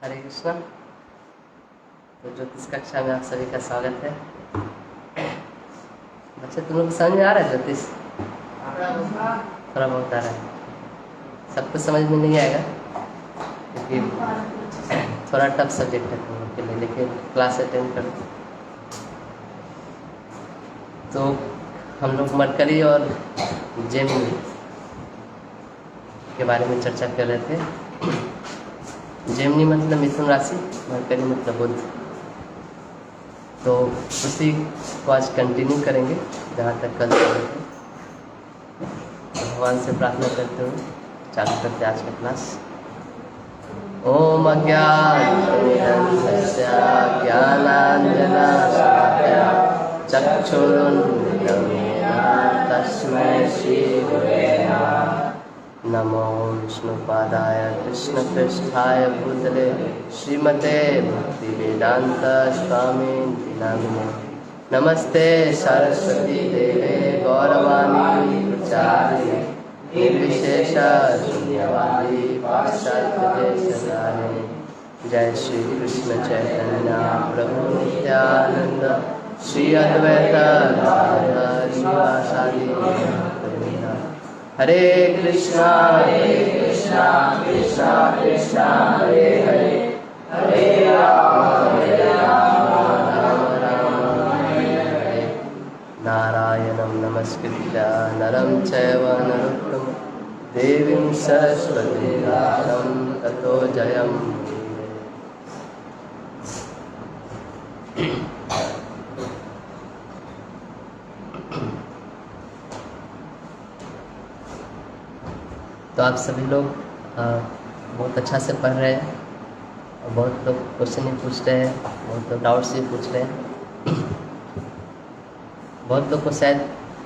हरे कृष्णा। तो ज्योतिष कक्षा में आप सभी का स्वागत है। बच्चे तुम लोग समझ में आ रहा है ज्योतिष? थोड़ा बहुत आ रहा है। सब कुछ समझ में नहीं आएगा क्योंकि थोड़ा टफ सब्जेक्ट है तुम लोग के लिए, लेकिन क्लास अटेंड करो। तो हम लोग मरकरी और जेमिनी के बारे में चर्चा कर रहे थे। जेमिनी मतलब मिथुन राशि, मरकरी मतलब बुध। तो उसी को आज कंटिन्यू करेंगे जहाँ तक कल चले थे। भगवान से प्रार्थना करते हुए चालू करते आज का क्लास। ओम अज्ञानतिमिरन्धस्य ज्ञानाञ्जनशलाकया चक्षुरुन्मिलितं येन तस्मै श्रीगुरवे नमः। नमो विष्णुपादाय कृष्णपृष्ठाय भूतले श्रीमते भक्तिवेदांत स्वामिनिति नामिने। नमस्ते सरस्वती देवे गौरवाणी प्रचारिणे निर्विशेष शून्यवादी पाश्चात्यदेशधारिणे। जय श्री कृष्ण चैतन्य प्रभु नित्यानंद श्री अद्वैत गदाधर शिवासादि भक्तवृंद। हरे कृष्णा कृष्णा कृष्णा हरे हरे, हरे राम राम राम हरे हरे। नारायणं नमस्कृत्य नरं चैव नरोत्तमं देवीं सरस्वतीं व्यासं ततो जयम्। तो आप सभी लोग बहुत अच्छा से पढ़ रहे हैं और बहुत लोग क्वेश्चन ही पूछ रहे हैं, बहुत लोग डाउट्स ही पूछ रहे हैं। बहुत लोग को शायद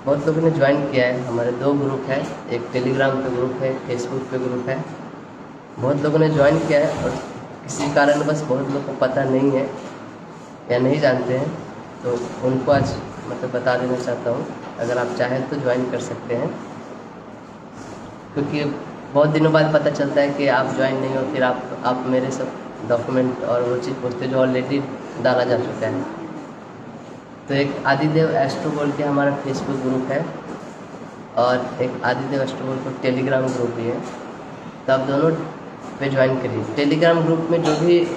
बहुत लोगों ने ज्वाइन किया है। हमारे दो ग्रुप है, एक टेलीग्राम पे ग्रुप है, फेसबुक पे ग्रुप है। बहुत लोगों ने ज्वाइन किया है और किसी कारण बस बहुत लोग को पता नहीं है या नहीं जानते हैं, तो उनको आज मतलब बता देना चाहता हूँ। अगर आप चाहें तो ज्वाइन कर सकते हैं, क्योंकि बहुत दिनों बाद पता चलता है कि आप ज्वाइन नहीं हो, फिर आप मेरे सब डॉक्यूमेंट और वो चीज़ पूछते जो ऑलरेडी डाला जा चुका है। तो एक आदिदेव एस्ट्रो बोल के हमारा फेसबुक ग्रुप है और एक आदिदेव एस्ट्रो बोल को टेलीग्राम ग्रुप भी है। तो आप दोनों पे ज्वाइन करिए। टेलीग्राम ग्रुप में जो भी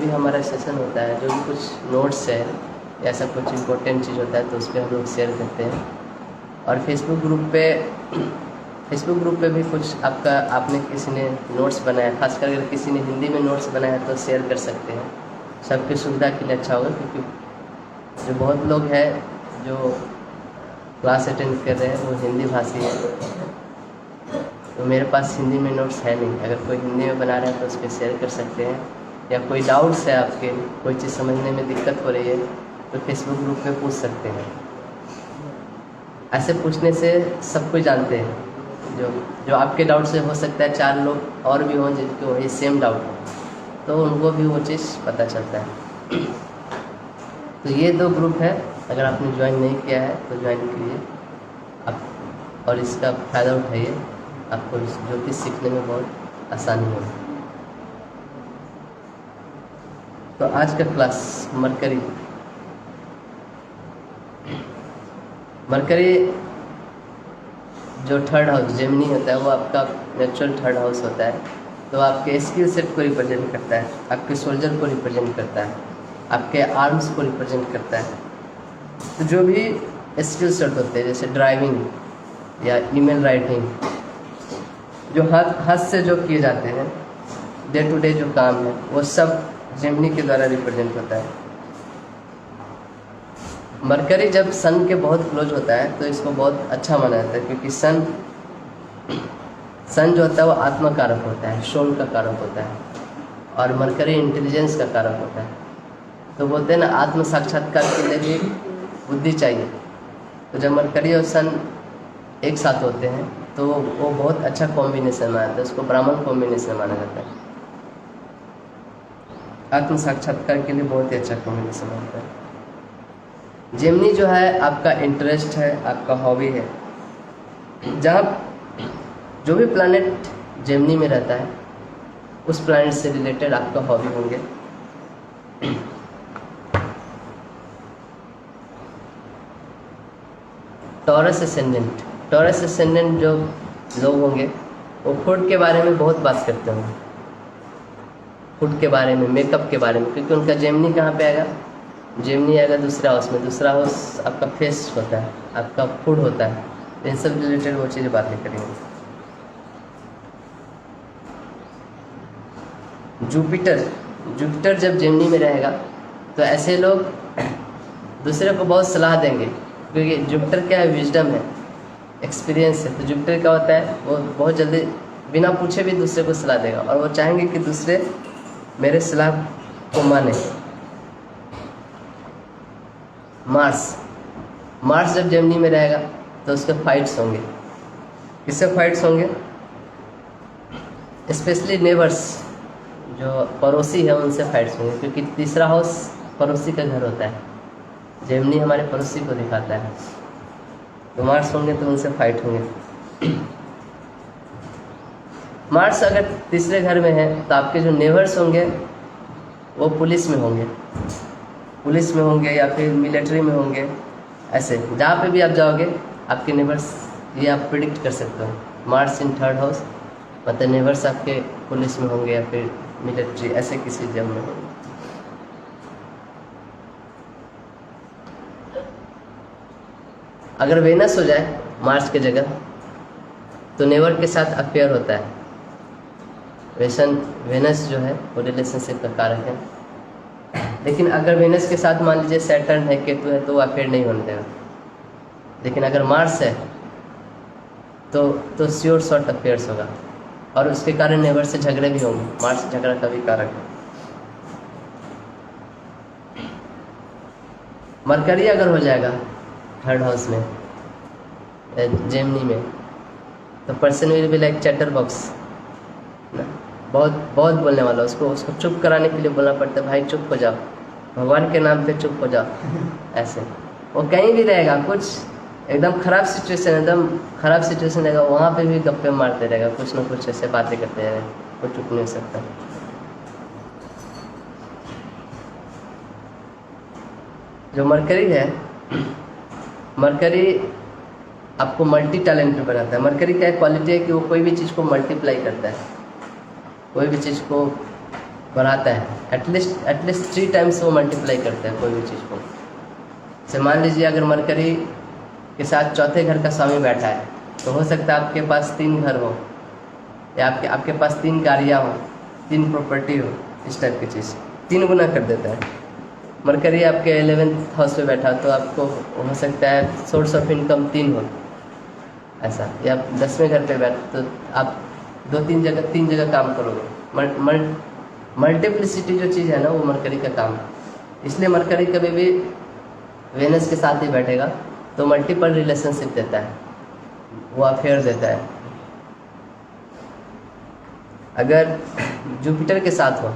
हमारा सेशन होता है, जो भी कुछ नोट्स है, ऐसा कुछ इम्पोर्टेंट चीज़ होता है तो उस पर हम लोग शेयर करते हैं। और फेसबुक ग्रुप पे भी कुछ आपने किसी ने नोट्स बनाया, खासकर अगर किसी ने हिंदी में नोट्स बनाया तो शेयर कर सकते हैं। सबकी सुविधा के लिए अच्छा होगा, क्योंकि जो बहुत लोग हैं जो क्लास अटेंड कर रहे हैं वो हिंदी भाषी है, तो मेरे पास हिंदी में नोट्स है नहीं। अगर कोई हिंदी में बना रहा है तो उस पर शेयर कर सकते हैं, या कोई डाउट्स है आपके, कोई चीज़ समझने में दिक्कत हो रही है तो फेसबुक ग्रुप पे पूछ सकते हैं। ऐसे पूछने से सब कुछ जानते हैं। जो आपके डाउट से हो सकता है 4 लोग और भी हों जिनको वही सेम डाउट हो, तो उनको भी वो चीज़ पता चलता है। तो ये 2 ग्रुप है, अगर आपने ज्वाइन नहीं किया है तो ज्वाइन कीजिए आप, और इसका फ़ायदा उठाइए। आपको ज्योतिष सीखने में बहुत आसानी होगी। तो आज का क्लास मरकरी जो थर्ड हाउस जेमिनी होता है वो आपका नेचुरल थर्ड हाउस होता है। तो आपके स्किल सेट को रिप्रेजेंट करता है, आपके सोल्जर को रिप्रेजेंट करता है, आपके आर्म्स को रिप्रेजेंट करता है। तो जो भी स्किल सेट होते हैं, जैसे ड्राइविंग या ईमेल राइटिंग, जो हाथ से जो किए जाते हैं, डे टू डे जो काम है, वो सब जेमिनी के द्वारा रिप्रेजेंट होता है। मरकरी जब सन के बहुत क्लोज होता है तो इसको बहुत अच्छा माना जाता है, क्योंकि सन जो होता है वो आत्मा कारक होता है, सोल का कारक होता है, और मरकरी इंटेलिजेंस का कारक होता है। तो बोलते हैं ना, आत्म साक्षात्कार के लिए भी बुद्धि चाहिए। तो जब मरकरी और सन एक साथ होते हैं तो वो बहुत अच्छा कॉम्बिनेशन माना जाता है, उसको ब्राह्मण कॉम्बिनेशन माना जाता है। आत्म साक्षात्कार के लिए बहुत ही अच्छा कॉम्बिनेशन होता है। जेमिनी जो है आपका इंटरेस्ट है, आपका हॉबी है। जहाँ जो भी प्लैनेट जेमिनी में रहता है उस प्लैनेट से रिलेटेड आपका हॉबी होंगे। टॉरस एसेंडेंट, टॉरस एसेंडेंट जो लोग होंगे वो फूड के बारे में बहुत बात करते होंगे, फूड के बारे में, मेकअप के बारे में, क्योंकि उनका जेमिनी कहाँ पे आएगा, जेमिनी आएगा दूसरा हाउस में। दूसरा हाउस आपका फेस होता है, आपका फूड होता है, इन सब रिलेटेड वो चीज़ें बात नहीं करेंगे। जुपिटर, जुपिटर जब जेमिनी में रहेगा तो ऐसे लोग दूसरे को बहुत सलाह देंगे, क्योंकि जुपिटर क्या है, विजडम है, एक्सपीरियंस है। तो जुपिटर क्या होता है, वो बहुत जल्दी बिना पूछे भी दूसरे को सलाह देगा, और वो चाहेंगे कि दूसरे मेरे सलाह को माने। मार्स, मार्स जब जेमिनी में रहेगा तो उसके फाइट्स होंगे। किससे फाइट्स होंगे, स्पेशली नेबर्स, जो पड़ोसी है उनसे फाइट्स होंगे, क्योंकि तीसरा हाउस पड़ोसी का घर होता है, जेमिनी हमारे पड़ोसी को दिखाता है। तो मार्स होंगे तो उनसे फाइट होंगे। मार्स अगर तीसरे घर में है तो आपके जो नेबर्स होंगे वो पुलिस में होंगे, पुलिस में होंगे या फिर मिलिट्री में होंगे। ऐसे जहाँ पे भी आप जाओगे आपके नेबर्स, ये आप प्रिडिक्ट कर सकते हो। मार्स इन थर्ड हाउस मतलब नेबर्स आपके पुलिस में होंगे या फिर मिलिट्री, ऐसे किसी जब में होंगे। अगर वेनस हो जाए मार्स की जगह तो नेबर के साथ अफेयर होता है। वेनस जो है वो रिलेशनशिप का कारक है, लेकिन अगर वेनस के साथ मान लीजिए सैटर्न है, केतु है, तो वो अफेयर नहीं होने देगा। लेकिन अगर मार्स है तो श्योर शॉर्ट अफेयर्स होगा, और उसके कारण नेबर से झगड़े भी होंगे। मार्स झगड़ा का भी कारक है। मरकरी अगर हो जाएगा थर्ड हाउस में, जेमिनी में, तो person will be like chatter box, बहुत बहुत बोलने वाला। उसको चुप कराने के लिए बोलना पड़ता है, भाई चुप हो जाओ, भगवान के नाम पे चुप हो जाओ। ऐसे वो कहीं भी रहेगा, कुछ एकदम खराब सिचुएशन रहेगा, वहाँ पे भी गप्पे मारते रहेगा, कुछ ना कुछ ऐसे बातें करते रहेगा, वो चुप नहीं हो सकता। जो मरकरी है, मरकरी आपको मल्टी टैलेंटेड बनाता है। मरकरी का एक क्वालिटी है कि वो कोई भी चीज़ को मल्टीप्लाई करता है, कोई भी चीज़ को बढ़ाता है। एटलीस्ट 3 टाइम्स वो मल्टीप्लाई करता है कोई भी चीज़ को। जैसे मान लीजिए अगर मरकरी के साथ चौथे घर का स्वामी बैठा है, तो हो सकता है आपके पास 3 घर हो, या आपके पास 3 गाड़ियाँ हो, 3 प्रॉपर्टी हो, इस टाइप की चीज़ 3 गुना कर देता है। मरकरी आपके 11th हाउस में बैठा तो आपको हो सकता है सोर्स ऑफ इनकम 3 हो ऐसा, या 10वें घर पे बैठ तो आप 3 जगह काम करोगे। मल्टीप्लिसिटी जो चीज़ है ना, वो मरकरी का काम है। इसलिए मरकरी कभी भी वेनस के साथ ही बैठेगा तो मल्टीपल रिलेशनशिप देता है, वो अफेयर देता है। अगर जुपिटर के साथ हो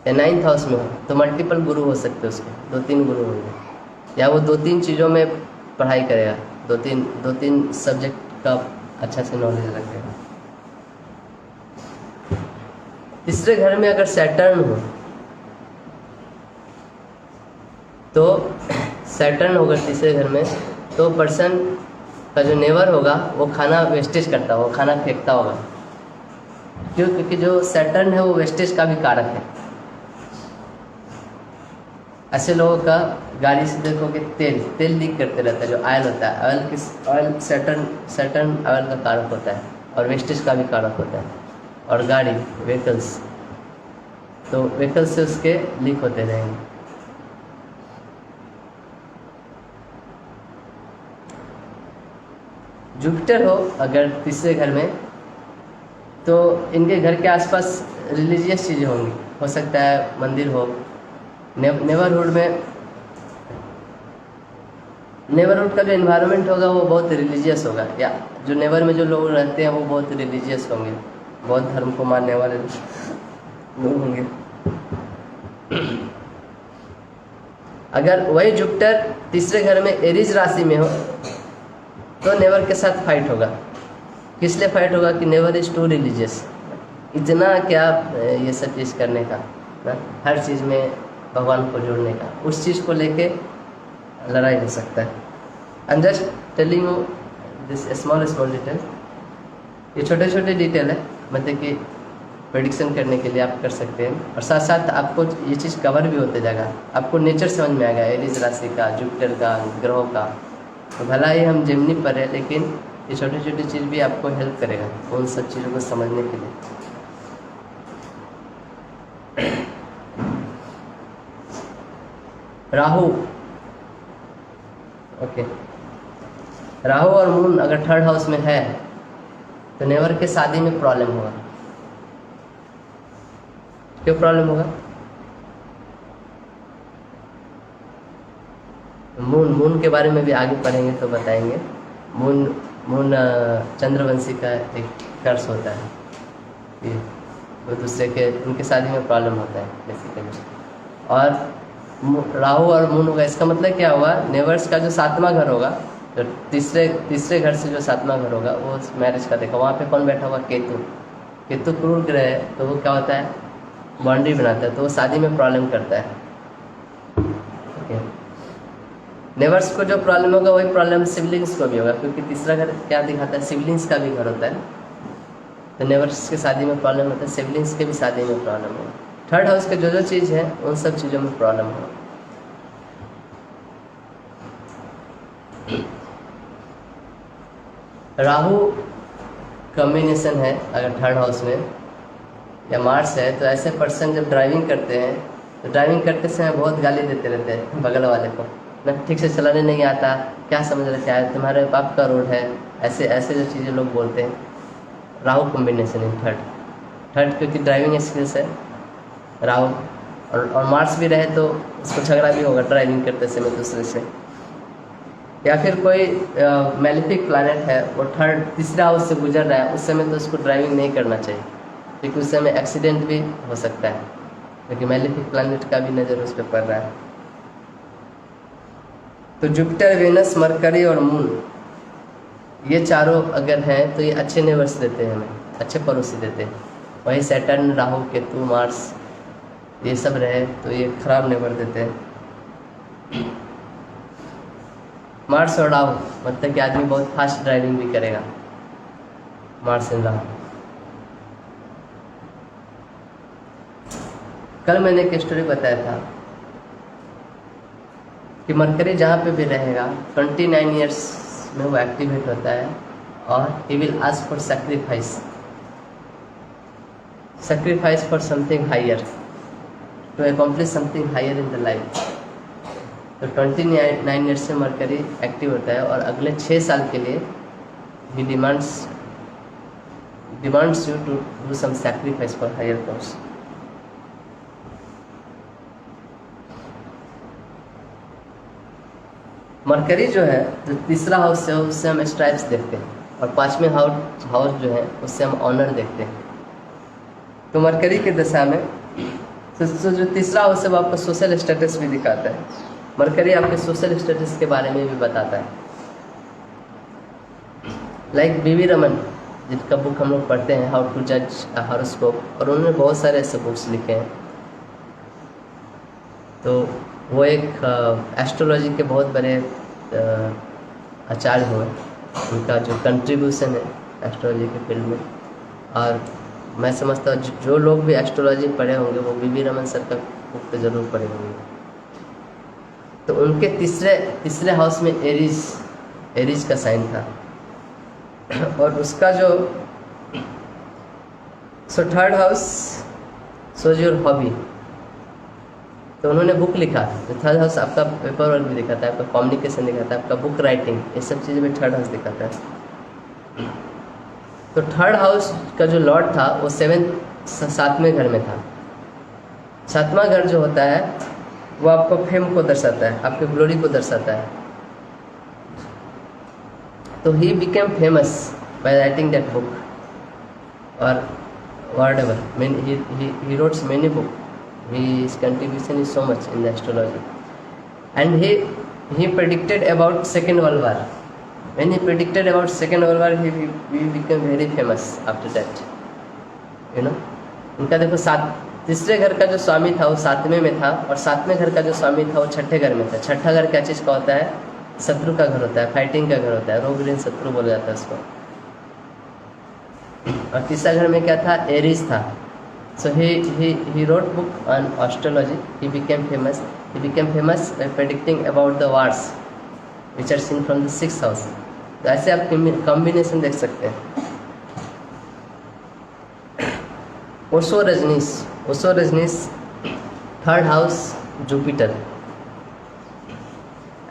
या 9th हाउस में हो तो मल्टीपल गुरु हो सकते हैं उसके, 2-3 गुरु होंगे, या वो 2-3 चीज़ों में पढ़ाई करेगा, 2-3 सब्जेक्ट का अच्छा से नॉलेज रखेगा। तीसरे घर में अगर सैटर्न हो तो सैटर्न होगा तीसरे घर में, तो पर्सन का जो नेबर होगा वो खाना वेस्टेज करता होगा, खाना फेंकता होगा। क्यों? क्योंकि जो सैटर्न है वो वेस्टेज का भी कारक है। ऐसे लोगों का गाड़ी से देखोगे तेल लीक करते रहता है, जो ऑयल होता है, ऑयल सैटर्न ऑयल का कारक होता है और वेस्टेज का भी कारक होता है। और गाड़ी व्हीकल्स, तो व्हीकल्स से उसके लीक होते रहेंगे। जुपिटर हो अगर तीसरे घर में तो इनके घर के आसपास रिलीजियस चीज़ें होंगी, हो सकता है मंदिर हो। नेबरहुड का जो एनवायरनमेंट होगा वो बहुत रिलीजियस होगा, या जो नेबर में जो लोग रहते हैं वो बहुत रिलीजियस होंगे, बौद्ध धर्म को मानने वाले लोग होंगे। अगर वही जुपिटर तीसरे घर में एरीज राशि में हो तो नेबर के साथ फाइट होगा। किस लिए फाइट होगा? कि नेबर इज टू रिलीजियस, इतना क्या ये सब चीज़ करने का ना, हर चीज़ में भगवान को जोड़ने का, उस चीज़ को लेके लड़ाई हो सकता है। I am just telling you this small detail. ये छोटे छोटे डिटेल है, मतलब कि प्रेडिक्शन करने के लिए आप कर सकते हैं, और साथ साथ आपको ये चीज़ कवर भी होते जाएगा, आपको नेचर समझ में आएगा, एरीज राशि का, जुपिटर का, ग्रहों का। तो भला ही हम जेमिनी पर है, लेकिन ये छोटी छोटी चीज़ भी आपको हेल्प करेगा उन सब चीज़ों को समझने के लिए। राहु, ओके, राहु और मून अगर थर्ड हाउस में है तो नेवर के शादी में प्रॉब्लम होगा। क्यों प्रॉब्लम होगा? मून के बारे में भी आगे पढ़ेंगे तो बताएंगे। मून चंद्रवंशी का एक कर्स होता है, ये वो दूसरे के, उनके शादी में प्रॉब्लम होता है बेसिकली। और राहु और मून होगा, इसका मतलब क्या हुआ, नेवर्स का जो 7वां घर होगा, जो तीसरे घर से जो 7वां घर होगा, वो मैरिज का देखा। वहाँ पे कौन बैठा हुआ? केतु क्रूर ग्रह है, तो वो क्या होता है, बाउंड्री बनाता है, तो वो शादी में प्रॉब्लम करता है। ओके, नेवर्स को जो प्रॉब्लम होगा वही प्रॉब्लम सिबलिंग्स को भी होगा, क्योंकि तीसरा घर क्या दिखाता है, सिबलिंग्स का भी घर होता है। तो नेवर्स के शादी में प्रॉब्लम होता है, सिबलिंग्स के भी शादी में प्रॉब्लम होगा। थर्ड हाउस के जो चीज़ है उन सब चीज़ों में प्रॉब्लम होगा। राहु कॉम्बिनेशन है अगर थर्ड हाउस में, या मार्स है, तो ऐसे पर्सन जब ड्राइविंग करते हैं तो ड्राइविंग करते समय बहुत गाली देते रहते हैं बगल वाले को, ना ठीक से चलाने नहीं आता, क्या समझ रहे, क्या है तुम्हारे बाप का रोड है, ऐसे ऐसे जो चीज़ें लोग बोलते हैं। राहु कॉम्बिनेशन है थर्ड, क्योंकि ड्राइविंग स्किल्स है राहु, और मार्स भी रहे तो उसको झगड़ा भी होगा ड्राइविंग करते समय दूसरे से। या फिर कोई मैलिफिक प्लैनेट है, वो तीसरे हाउस से गुजर रहा है, उस समय तो उसको ड्राइविंग नहीं करना चाहिए, क्योंकि उस समय एक्सीडेंट भी हो सकता है, क्योंकि मैलिफिक प्लैनेट का भी नज़र उस पर पड़ रहा है। तो जुपिटर, वेनस, मरकरी और मून, ये चारों अगर हैं तो ये अच्छे नेवर्स देते हैं, हमें अच्छे पड़ोसी देते हैं। वही सैटर्न, राहु, केतु, मार्स, ये सब रहे तो ये खराब नेवर देते हैं। मार्स और राहु मतलब कि आदमी बहुत फास्ट ड्राइविंग भी करेगा, मार्स एंड राहु। कल मैंने एक स्टोरी बताया था कि मरकरी जहाँ पे भी रहेगा 29 ईयर्स में वो एक्टिवेट होता है, और he will ask for sacrifice for something higher, to accomplish something higher in the life. तो 29 ईयर्स से मरकरी एक्टिव होता है, और अगले 6 साल के लिए ही demands you to do some sacrifice for higher cause. Mercury जो है, जो तीसरा हाउस है, उससे हम स्ट्राइप्स देखते हैं, और 5वें हाउस जो है उससे हम ऑनर देखते हैं। तो मरकरी की दशा में तो जो तीसरा हाउस है वो आपको सोशल स्टेटस भी दिखाता है। मरकरी आपके सोशल स्टेटस के बारे में भी बताता है। लाइक बीवी रमन, जिनका बुक हम लोग पढ़ते हैं, हाउ टू जज अ हॉरोस्कोप, और उन्होंने बहुत सारे ऐसे बुक्स लिखे हैं। तो वो एक एस्ट्रोलॉजी के बहुत बड़े आचार्य हुए, उनका जो कंट्रीब्यूशन है एस्ट्रोलॉजी के फील्ड में। और मैं समझता हूँ जो लोग भी एस्ट्रोलॉजी पढ़े होंगे वो बीवी रमन सर का बुक तो ज़रूर पढ़े होंगे। तो उनके तीसरे हाउस में एरीज का साइन था, और उसका जो third house shows your hobby. तो उन्होंने बुक लिखा, थर्ड हाउस आपका पेपर वर्क भी दिखाता है, आपका कम्युनिकेशन दिखाता है, आपका बुक राइटिंग, ये सब चीज़ें भी थर्ड हाउस दिखाता है। तो थर्ड हाउस का जो लॉर्ड था वो 7वें घर में था। 7वां घर जो होता है वो आपको फेम को दर्शाता है, आपके ग्लोरी को दर्शाता है। तो he became famous by writing that book, और whatever, he wrote many books. His contribution is so much in the astrology, and he predicted about Second World War. When he predicted about Second World War, he became very famous after that. You know. उनका देखो तीसरे घर का जो स्वामी था वो 7वें में था, और 7वें घर का जो स्वामी था वो 6ठे घर में था। 6ठा घर क्या चीज़ का होता है? शत्रु का घर होता है, फाइटिंग का घर होता है, रोग ऋण शत्रु बोला जाता है उसको। और तीसरा घर में क्या था? एरीज था। सो he wrote book on astrology. He became famous by predicting about the wars which are seen from the 6th house. तो ऐसे आप कॉम्बिनेशन देख सकते हैं। Osho Rajneesh 3rd house Jupiter,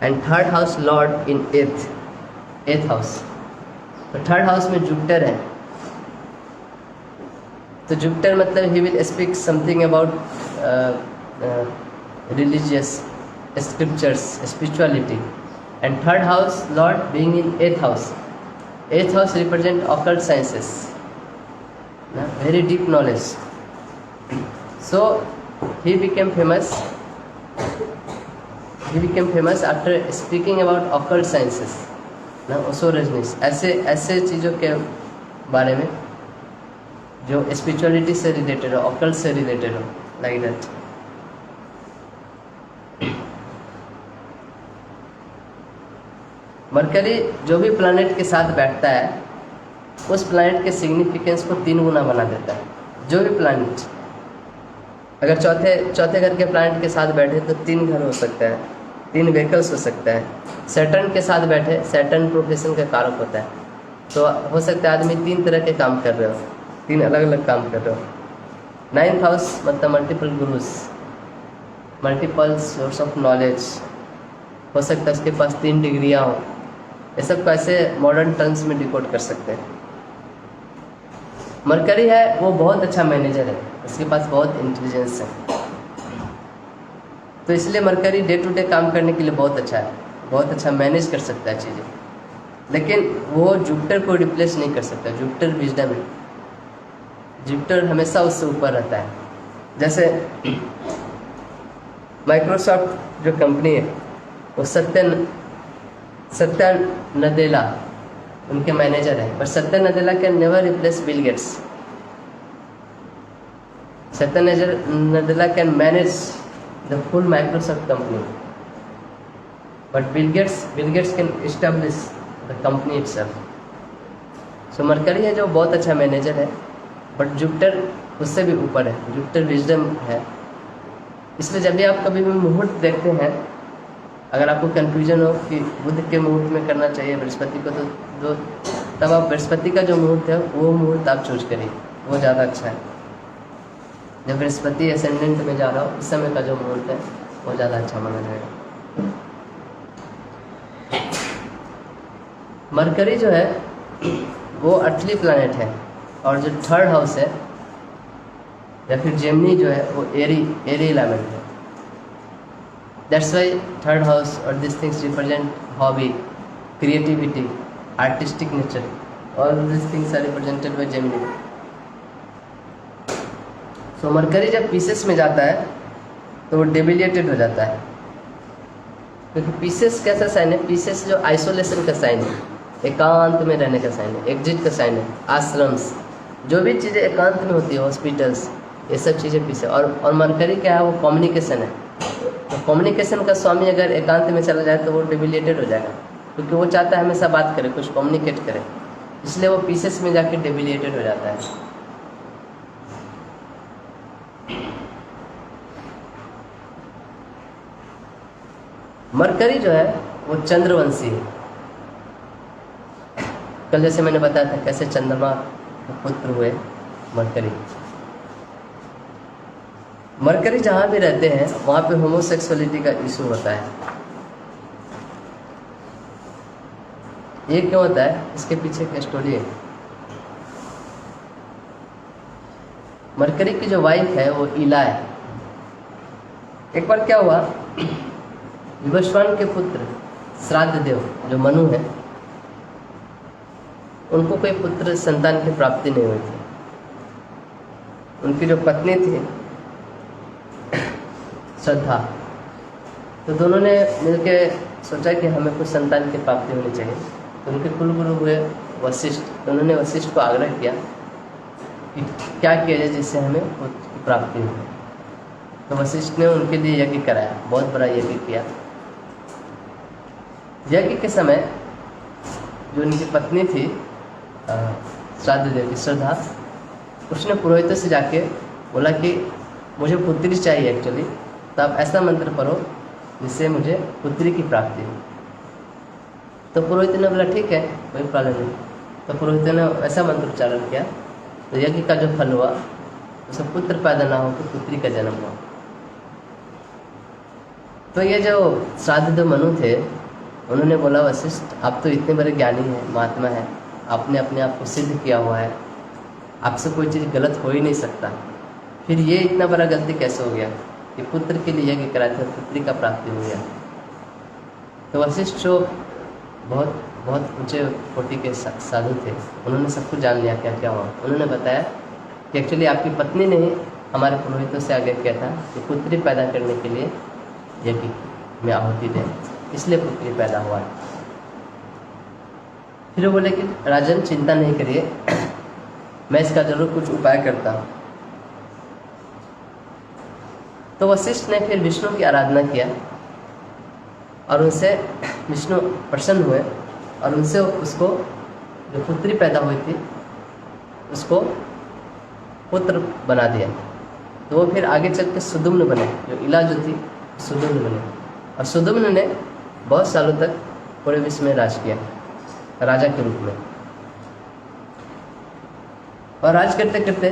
and 3rd house lord in 8th house. तो 3rd house में Jupiter है, तो जुपिटर मतलब he will speak something about religious scriptures, spirituality. And 3rd house lord being in 8th house. 8th house represent occult sciences, very deep knowledge. So he became famous after speaking about occult sciences. ना ओशो रजनीश ऐसे चीज़ों के बारे में जो spirituality से related हो, occult से रिलेटेड हो, लाइक दैट। मरकरी जो भी प्लैनेट के साथ बैठता है उस प्लैनेट के सिग्निफिकेंस को 3 गुना बना देता है। जो भी प्लैनेट अगर चौथे घर के प्लैनेट के साथ बैठे तो 3 घर हो सकता है, 3 व्हीकल्स हो सकता है। सैटर्न के साथ बैठे, सैटर्न प्रोफेशन का कारक होता है, तो हो सकता है आदमी 3 तरह के काम कर रहे हो, 3 अलग अलग काम कर रहे हो। 9th हाउस मतलब multiple gurus, multiple source of knowledge, हो सकता है उसके पास 3 डिग्रियाँ हो। ये सब को ऐसे मॉडर्न टर्म्स में डिकोड कर सकते हैं। मरकरी है वो बहुत अच्छा मैनेजर है, उसके पास बहुत इंटेलिजेंस है, तो इसलिए मरकरी डे टू डे काम करने के लिए बहुत अच्छा है, बहुत अच्छा मैनेज कर सकता है चीज़ें। लेकिन वो जुपिटर को रिप्लेस नहीं कर सकता। जुपिटर विजडम है, जुपिटर हमेशा उससे ऊपर रहता है। जैसे माइक्रोसॉफ्ट जो कंपनी है वो सत्या नदेला उनके मैनेजर है, पर Satya Nadella can never replace Bill Gates. Satya Nadella can manage the full Microsoft company, but Bill Gates can establish the company itself. So Mercury है जो बहुत अच्छा मैनेजर है, बट जुपिटर उससे भी ऊपर है, जुपिटर विजडम है। इसलिए जब भी आप कभी भी मुहूर्त देखते हैं, अगर आपको कन्फ्यूजन हो कि बुध के मुहूर्त में करना चाहिए बृहस्पति को, तो तब आप बृहस्पति का जो मुहूर्त है वो मुहूर्त आप चूज करिए, वो ज़्यादा अच्छा है। जब बृहस्पति असेंडेंट में जा रहा हो उस समय का जो मुहूर्त है वो ज़्यादा अच्छा माना जाएगा। मरकरी जो है वो अर्थली प्लैनेट है, और जो 3rd हाउस है या फिर जेमिनी जो है वो एरी एलिमेंट है। That's why 3rd house or these things represent hobby, creativity, artistic nature. All these things are represented by Gemini. So mercury जब पीसेस में जाता है तो वो डेबिलिएटेड हो जाता है, क्योंकि पीसेस कैसा साइन है? पीसेस जो आइसोलेशन का साइन है, एकांत में रहने का साइन है, एग्जिट का साइन है। आश्रम्स, जो भी चीज़ें एकांत में होती है, हॉस्पिटल्स, ये सब चीज़ें पीछे। और मरकरी क्या है? वो कम्युनिकेशन है। तो कम्युनिकेशन का स्वामी अगर एकांत में चला जाए तो वो डेबिलिएटेड हो जाएगा, क्योंकि वो चाहता है हमेशा बात करे, कुछ कम्युनिकेट करे, इसलिए वो पीसेस में जाके डेबिलिएटेड हो जाता है। मरकरी जो है वो चंद्रवंशी है। कल जैसे मैंने बताया था कैसे चंद्रमा के पुत्र हुए मरकरी। मरकरी जहाँ भी रहते हैं वहाँ पे होमोसेक्सुअलिटी का इशू होता है। ये क्यों होता है? इसके पीछे एक स्टोरी है। मरकरी की जो वाइफ है वो इला है। एक बार क्या हुआ, विवस्वान के पुत्र श्राद्ध देव जो मनु है, उनको कोई पुत्र संतान की प्राप्ति नहीं हुई थी। उनकी जो पत्नी थी श्रद्धा, तो दोनों ने मिलके सोचा कि हमें कुछ संतान की प्राप्ति होनी चाहिए। तो उनके कुलगुरु हुए वशिष्ठ। तो उन्होंने वशिष्ठ को आग्रह किया कि क्या किया जाए जिससे हमें पुत्र की प्राप्ति हो। तो वशिष्ठ ने उनके लिए यज्ञ कराया, बहुत बड़ा यज्ञ किया। यज्ञ के समय जो उनकी पत्नी थी श्राद्ध देवी श्रद्धा, उसने पुरोहितों से जाके बोला कि मुझे पुत्री चाहिए एक्चुअली, तो आप ऐसा मंत्र पढ़ो जिससे मुझे पुत्री की प्राप्ति हो। तो पुरोहित ने बोला ठीक है, कोई प्रॉब्लम नहीं। तो पुरोहित ने ऐसा मंत्र उच्चारण किया, तो यज्ञ का जो फल हुआ उसमें पुत्र पैदा ना हो तो पुत्री का जन्म हुआ। तो ये जो श्राद्ध मनु थे, उन्होंने बोला वशिष्ठ आप तो इतने बड़े ज्ञानी हैं, महात्मा हैं, आपने अपने आप को सिद्ध किया हुआ है, आपसे कोई चीज़ गलत हो ही नहीं सकता, फिर ये इतना बड़ा गलती कैसे हो गया कि पुत्र के लिए यज्ञ कराया था, पुत्री का प्राप्ति हो गया। तो वशिष्ठ जो बहुत बहुत ऊंचे कोटि के साधु थे, उन्होंने सब कुछ जान लिया क्या क्या हुआ। उन्होंने बताया कि एक्चुअली आपकी पत्नी ने हमारे पुरोहितों से आगे किया था कि पुत्री पैदा करने के लिए यज्ञ में आहुति दें, इसलिए पुत्री पैदा हुआ है। फिर वो बोले कि राजन चिंता नहीं करिए, मैं इसका जरूर कुछ उपाय करता हूँ। तो वशिष्ठ ने फिर विष्णु की आराधना किया और उनसे विष्णु प्रसन्न हुए और उनसे उसको जो पुत्री पैदा हुई थी उसको पुत्र बना दिया। तो वो फिर आगे चल के सुदुम्न बने, जो इला जो थी सुदुम्न बने, और सुदुम्न ने बहुत सालों तक पूरे विश्व में राज किया राजा के रूप में। और राज करते करते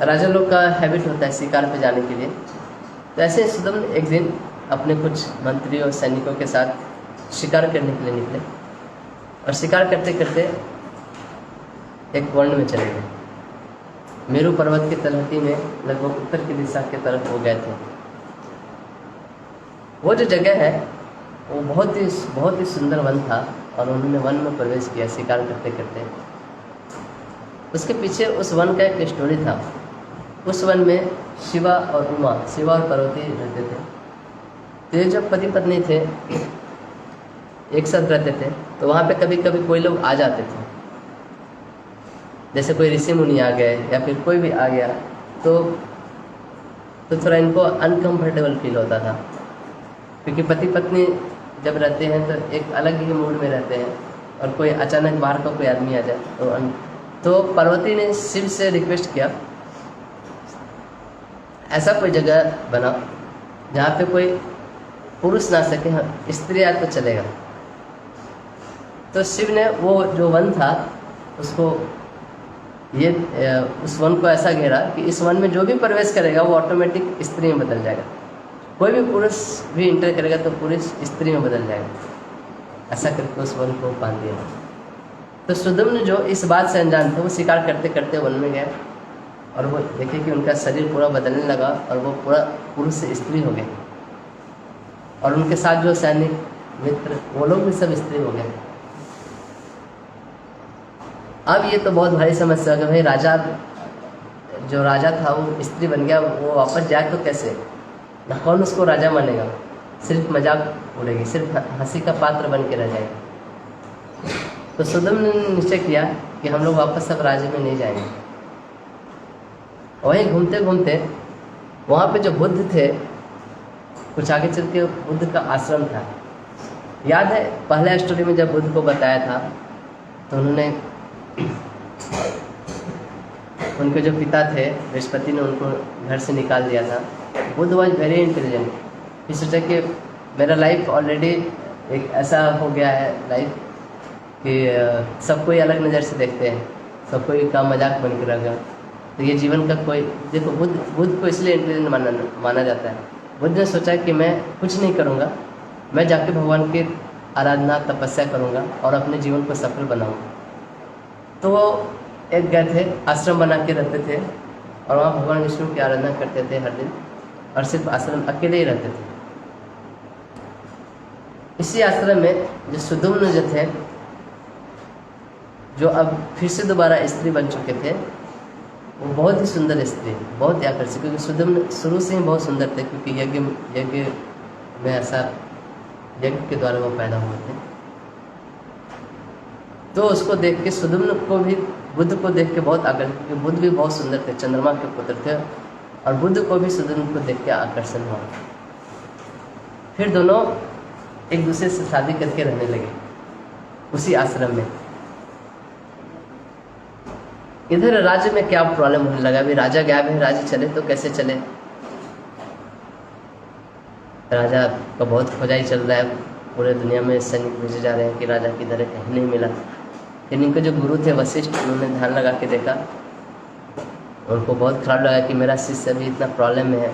राजा लोग का हैबिट होता है शिकार पे जाने के लिए। तो ऐसे सुदुम्न एक दिन अपने कुछ मंत्रियों और सैनिकों के साथ शिकार करने के लिए निकले और शिकार करते करते एक वन में चले गए। मेरू पर्वत की तलहटी में लगभग उत्तर की दिशा की तरफ वो गए थे। वो जो जगह है वो बहुत ही सुंदर वन था और उन्होंने वन में प्रवेश किया शिकार करते करते। उसके पीछे उस वन का एक स्टोरी था। उस वन में शिवा और उमा, शिवा और पार्वती रहते थे। तो ये जो पति पत्नी थे एक साथ रहते थे, तो वहाँ पे कभी कभी कोई लोग आ जाते थे, जैसे कोई ऋषि मुनि आ गए या फिर कोई भी आ गया, तो थोड़ा इनको अनकंफर्टेबल फील होता था, क्योंकि पति पत्नी जब रहते हैं तो एक अलग ही मूड में रहते हैं और कोई अचानक बाहर का कोई आदमी आ जाए तो पार्वती ने शिव से रिक्वेस्ट किया ऐसा कोई जगह बनाओ जहाँ पे कोई पुरुष ना सके, स्त्री आए तो चलेगा। तो शिव ने वो जो वन था उसको उस वन को ऐसा घेरा कि इस वन में जो भी प्रवेश करेगा वो ऑटोमेटिक स्त्री में बदल जाएगा, कोई भी पुरुष भी इंटर करेगा तो पुरुष स्त्री में बदल जाएगा। ऐसा करके उस वन को बांध दिया। तो सुदुम्न जो इस बात से अनजान थे वो शिकार करते करते वन में गए और वो देखे कि उनका शरीर पूरा बदलने लगा और वो पूरा पुरुष से स्त्री हो गए, और उनके साथ जो सैनिक मित्र वो लोग भी सब स्त्री हो गए। अब ये तो बहुत भारी समस्या है, भाई राजा जो राजा था वो स्त्री बन गया, वो वापस जाए तो कैसे, ना कौन उसको राजा मानेगा, सिर्फ मजाक उड़ेगी, सिर्फ हंसी का पात्र बन के रह जाएगा। तो सुदुम्न ने निश्चय किया कि हम लोग वापस सब राज्य में नहीं जाएंगे। वहीं घूमते घूमते वहाँ पे जो बुद्ध थे, कुछ आगे चल के बुद्ध का आश्रम था। याद है पहले स्टोरी में जब बुद्ध को बताया था तो उन्होंने उनके जो पिता थे बृहस्पति ने उनको घर से निकाल दिया था। Buddha was very intelligent. फिर सोचा कि मेरा लाइफ ऑलरेडी एक ऐसा हो गया है लाइफ कि सबको ही अलग नज़र से देखते हैं, सबको ही का मजाक बन के रह गया। तो ये जीवन का कोई देखो, बुद्ध को इसलिए इंटेलिजेंट माना जाता है। बुद्ध ने सोचा कि मैं कुछ नहीं करूँगा, मैं जाके भगवान की आराधना तपस्या करूँगा और अपने जीवन को सफल बनाऊँगा। तो वो एक गए थे, आश्रम बना के रहते थे और वहाँ भगवान विष्णु की आराधना करते थे हर दिन, और सिर्फ आश्रम अकेले ही रहते थे। इसी आश्रम में जो सुदुम्न जो थे, जो अब फिर से दोबारा स्त्री बन चुके थे, वो बहुत ही सुंदर स्त्री, बहुत ही आकर्षक, क्योंकि सुदुम्न शुरू से ही बहुत सुंदर थे, क्योंकि यज्ञ में ऐसा यज्ञ के द्वारा वो पैदा हुए थे। तो उसको देख के सुदुम्न को भी बुद्ध को देख के बहुत आकर्षित, क्योंकि बुद्ध भी बहुत सुंदर थे, चंद्रमा के पुत्र थे, और बुद्ध को भी सुदून को देख के आकर्षण हुआ। फिर दोनों एक दूसरे से शादी करके रहने लगे उसी आश्रम में। इधर राज्य में क्या प्रॉब्लम होने लगा, अभी राजा गायब है, राज्य चले तो कैसे चले। राजा का बहुत खोजाई चल रहा है, पूरे दुनिया में सैनिक भेजे जा रहे हैं कि राजा किधर है, कहीं नहीं मिला। लेकिन इनके जो गुरु थे वशिष्ठ, उन्होंने ध्यान लगा के देखा, उनको बहुत खराब लगा कि मेरा शिष्य अभी इतना प्रॉब्लम में है।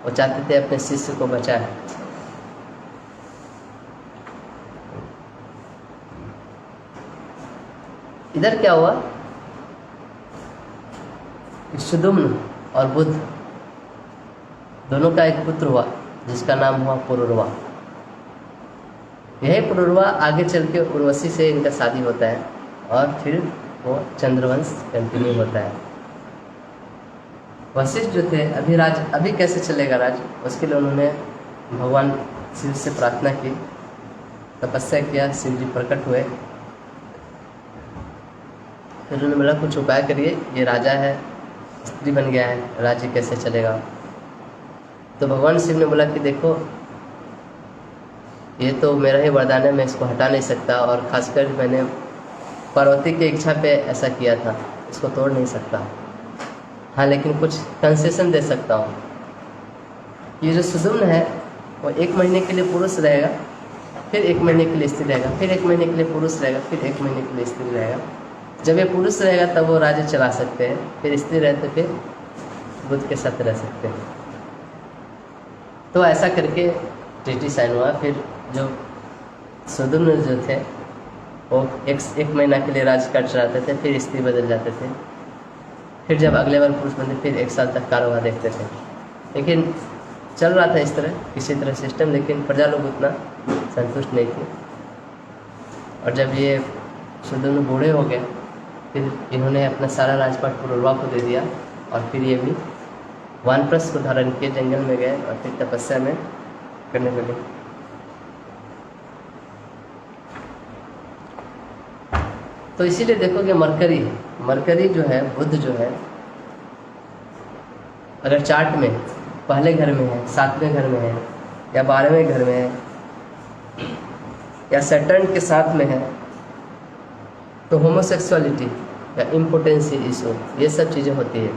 वो चाहते थे अपने शिष्य को बचाए। इधर क्या हुआ, सुदुम्न और बुद्ध दोनों का एक पुत्र हुआ जिसका नाम हुआ पुरुरवा। यही पुरुरवा आगे चल के उर्वशी से इनका शादी होता है और फिर वो चंद्रवंश कंटिन्यू होता है। वशिष्ठ जो थे, अभी कैसे चलेगा राज, उसके लिए उन्होंने भगवान शिव से प्रार्थना की, तपस्या किया, शिव जी प्रकट हुए। फिर उन्होंने बोला कुछ उपाय करिए, ये राजा है, स्त्री बन गया है, राज्य कैसे चलेगा। तो भगवान शिव ने बोला कि देखो ये तो मेरा ही वरदान है, मैं इसको हटा नहीं सकता, और खासकर मैंने पार्वती की इच्छा पे ऐसा किया था, इसको तोड़ नहीं सकता। हाँ, लेकिन कुछ कंसेशन दे सकता हूँ। ये जो सुदुम्न है वो 1 महीने के लिए पुरुष रहेगा, फिर 1 महीने के लिए स्त्री रहेगा, फिर 1 महीने के लिए पुरुष रहेगा, फिर 1 महीने के लिए स्त्री रहेगा। जब ये पुरुष रहेगा तब वो राज्य चला सकते हैं, फिर स्त्री रहते फिर बुद्ध के साथ रह सकते हैं। तो ऐसा करके ट्रीटी साइन हुआ। फिर जो सुदुम्न जो थे वो एक महीना के लिए राज्य काट चलाते थे, फिर स्त्री बदल जाते थे, फिर जब अगले बार पुरुष बनते फिर 1 साल तक कारोबार देखते थे। लेकिन चल रहा था इस तरह किसी तरह सिस्टम, लेकिन प्रजा लोग उतना संतुष्ट नहीं थे। और जब ये सुदुम्न बूढ़े हो गए, फिर इन्होंने अपना सारा राजपाट पुरुरवा को दे दिया, और फिर ये भी वानप्रस्थ को धारण किए जंगल में गए और फिर तपस्या में करने लगे। तो इसीलिए देखोगे मरकरी जो है, बुध जो है, अगर चार्ट में पहले घर में है, 7वें घर में है, या 12वें घर में है, या सैटर्न के साथ में है, तो होमोसेक्सुअलिटी या इम्पोटेंसी इशू, ये सब चीज़ें होती है।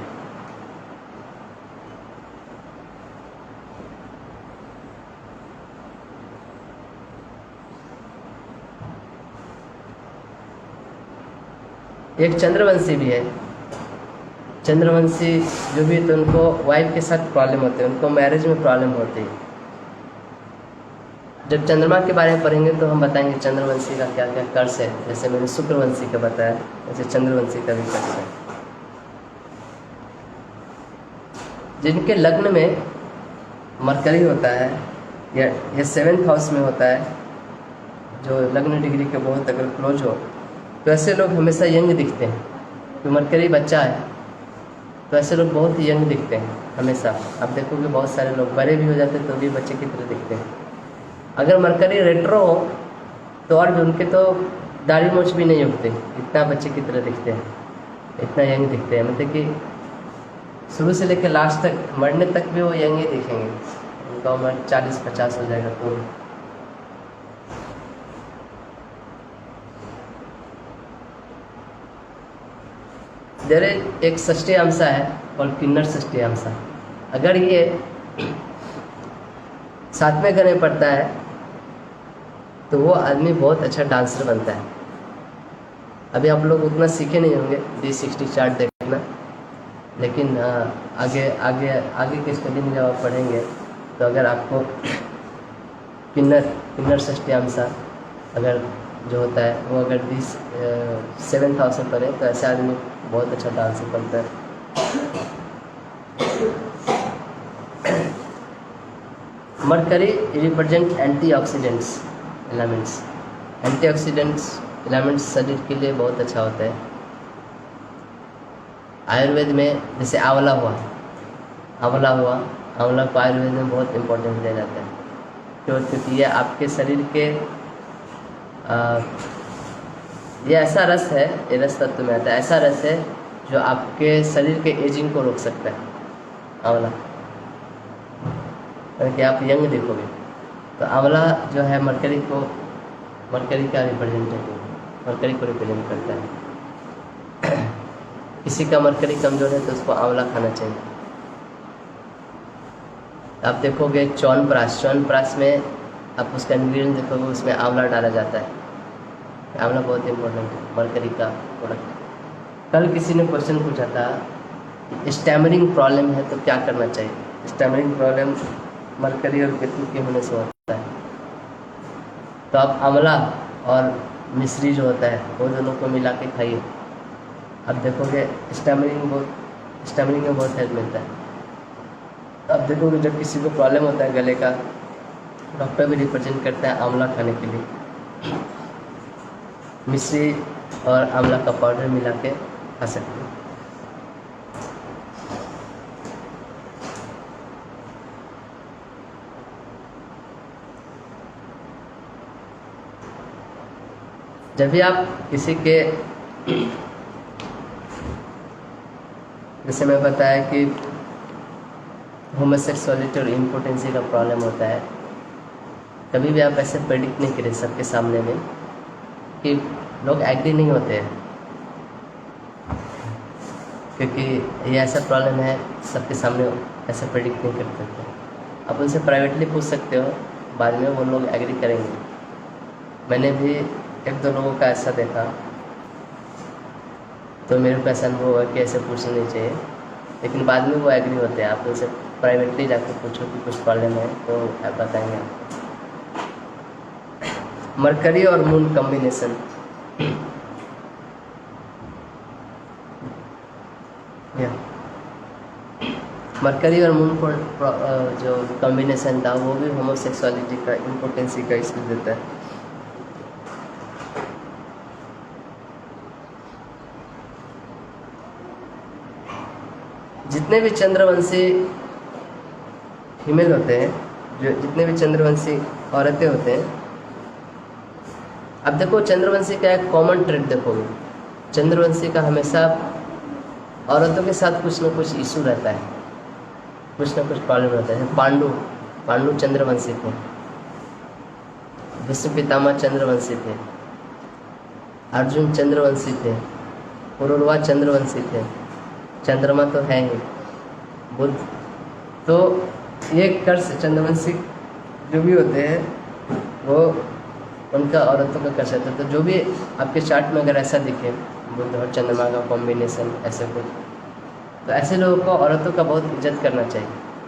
एक चंद्रवंशी भी है। चंद्रवंशी जो भी, तो उनको वाइफ के साथ प्रॉब्लम होते हैं, उनको मैरिज में प्रॉब्लम होती है। जब चंद्रमा के बारे में पढ़ेंगे तो हम बताएंगे चंद्रवंशी का क्या क्या कर्स है। जैसे मैंने शुक्रवंशी का बताया, वैसे चंद्रवंशी का भी कर्स है। जिनके लग्न में मरकरी होता है या 7th हाउस में होता है, जो लग्न डिग्री के बहुत अगर क्लोज हो, तो ऐसे लोग हमेशा यंग दिखते हैं। तो मरकरी बच्चा है तो ऐसे लोग बहुत ही यंग दिखते हैं हमेशा। आप देखोगे बहुत सारे लोग बड़े भी हो जाते हैं तो भी बच्चे की तरह दिखते हैं। अगर मरकरी रेट्रो हो तो और भी उनके तो दाढ़ी मूंछ भी नहीं उगते, इतना बच्चे की तरह दिखते हैं, इतना यंग दिखते हैं। मतलब कि शुरू से लेकर लास्ट तक, मरने तक भी वो यंग ही दिखेंगे। उनका उम्र 40-50 हो जाएगा तो देर एक षष्ठी अंशा है और किन्नर षष्ठी अंशा। अगर ये 7वें घर में पड़ता है तो वो आदमी बहुत अच्छा डांसर बनता है। अभी आप लोग उतना सीखे नहीं होंगे D60 चार्ट देखना, लेकिन आगे आगे आगे के स्टडी में जब आप पढ़ेंगे तो अगर आपको किन्नर षष्ठी अंशा अगर जो होता है वो अगर 7th हाउस में पढ़े तो ऐसे आदमी बहुत अच्छा डांसर बनता है। Mercury represent antioxidants elements. Antioxidants elements शरीर के लिए बहुत अच्छा होता है। आयुर्वेद में जैसे आंवला हुआ, आंवला को आयुर्वेद में बहुत इम्पोर्टेंस दिया जाता है। क्योंकि ये आपके शरीर के ये ऐसा रस है, ये रस तत्व में आता है, ऐसा रस है जो आपके शरीर के एजिंग को रोक सकता है। आंवला, कि आप यंग दिखोगे। तो आंवला जो है मरकरी का रिप्रेजेंटेटिव, मरकरी को रिप्रेजेंट करता है। किसी का मरकरी कमजोर है तो उसको आंवला खाना चाहिए। आप देखोगे च्यवनप्राश में आप उसका इंग्रेडिएंट देखोगे, उसमें आंवला डाला जाता है। आंवला बहुत इंपॉर्टेंट है, मरकरी का प्रोडक्ट। कल किसी ने क्वेश्चन पूछा था, स्टैमरिंग प्रॉब्लम है तो क्या करना चाहिए। स्टैमरिंग प्रॉब्लम मरकरी और केतु के होने से होता है। तो आप आंवला और मिश्री जो होता है वो दोनों को मिला के खाइए, आप देखोगे स्टैमरिंग में बहुत हेल्प मिलता है। अब देखोगे जब किसी को प्रॉब्लम होता है गले का, डॉक्टर भी रिप्रेजेंट करता है आंवला खाने के लिए। मिश्री और आंवला का पाउडर मिला के खा सकते हैं। जब भी आप किसी के, जैसे मैं बताया कि होमोसेक्सुअलिटी और इम्पोर्टेंसी का प्रॉब्लम होता है, कभी भी आप ऐसे प्रेडिक्ट नहीं करें सबके सामने में कि लोग एग्री नहीं होते हैं, क्योंकि ये ऐसा प्रॉब्लम है सबके सामने ऐसे प्रेडिक्ट नहीं कर सकते। आप उनसे प्राइवेटली पूछ सकते हो, बाद में वो लोग एग्री करेंगे। मैंने भी एक दो लोगों का ऐसा देखा, तो मेरे को ऐसा अनुभव हुआ कि ऐसे पूछना नहीं चाहिए, लेकिन बाद में वो एग्री होते हैं। आप उनसे प्राइवेटली जाकर पूछो कि कुछ प्रॉब्लम है तो आप बताएंगे आपको। मरकरी और मून कॉम्बिनेशन, मरकरी और मून जो कॉम्बिनेशन था वो भी होमोसेक्सुअलिटी का, इम्पोर्टेंसी का इशू देता है। जितने भी चंद्रवंशी फीमेल होते हैं, जो जितने भी चंद्रवंशी औरतें होते हैं, अब देखो चंद्रवंशी का एक कॉमन ट्रेड देखोगे, चंद्रवंशी का हमेशा औरतों के साथ कुछ ना कुछ इशू रहता है, कुछ ना कुछ प्रॉब्लम रहता है। पांडु चंद्रवंशी थे, भीष्म पितामह चंद्रवंशी थे, अर्जुन चंद्रवंशी थे, पुरुरवा चंद्रवंशी थे, चंद्रमा तो है ही, बुध। तो ये कर्ष चंद्रवंशी जो भी होते हैं वो उनका औरतों का कर्ष है। तो जो भी आपके चार्ट में अगर ऐसा दिखे, बुध और चंद्रमा का कॉम्बिनेशन ऐसे कुछ, तो ऐसे लोगों को औरतों का बहुत इज्जत करना चाहिए,